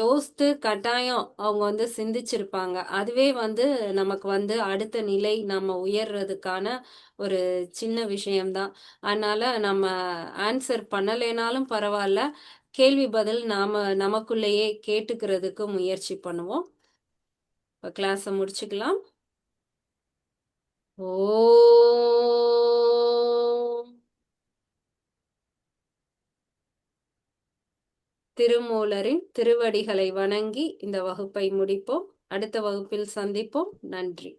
யோசித்து கட்டாயம் அவங்க வந்து சிந்திச்சிருப்பாங்க. அதுவே வந்து நமக்கு வந்து அடுத்த நிலை நம்ம உயர்றதுக்கான ஒரு சின்ன விஷயம்தான். அதனால நம்ம ஆன்சர் பண்ணலைனாலும் பரவாயில்ல, கேள்வி பதில் நமக்குள்ளேயே கேட்டுக்கிறதுக்கு முயற்சி பண்ணுவோம். இப்போ கிளாஸை முடிச்சுக்கலாம். திருமூலரின் திருவடிகளை வணங்கி இந்த வகுப்பை முடிப்போம். அடுத்த வகுப்பில் சந்திப்போம். நன்றி.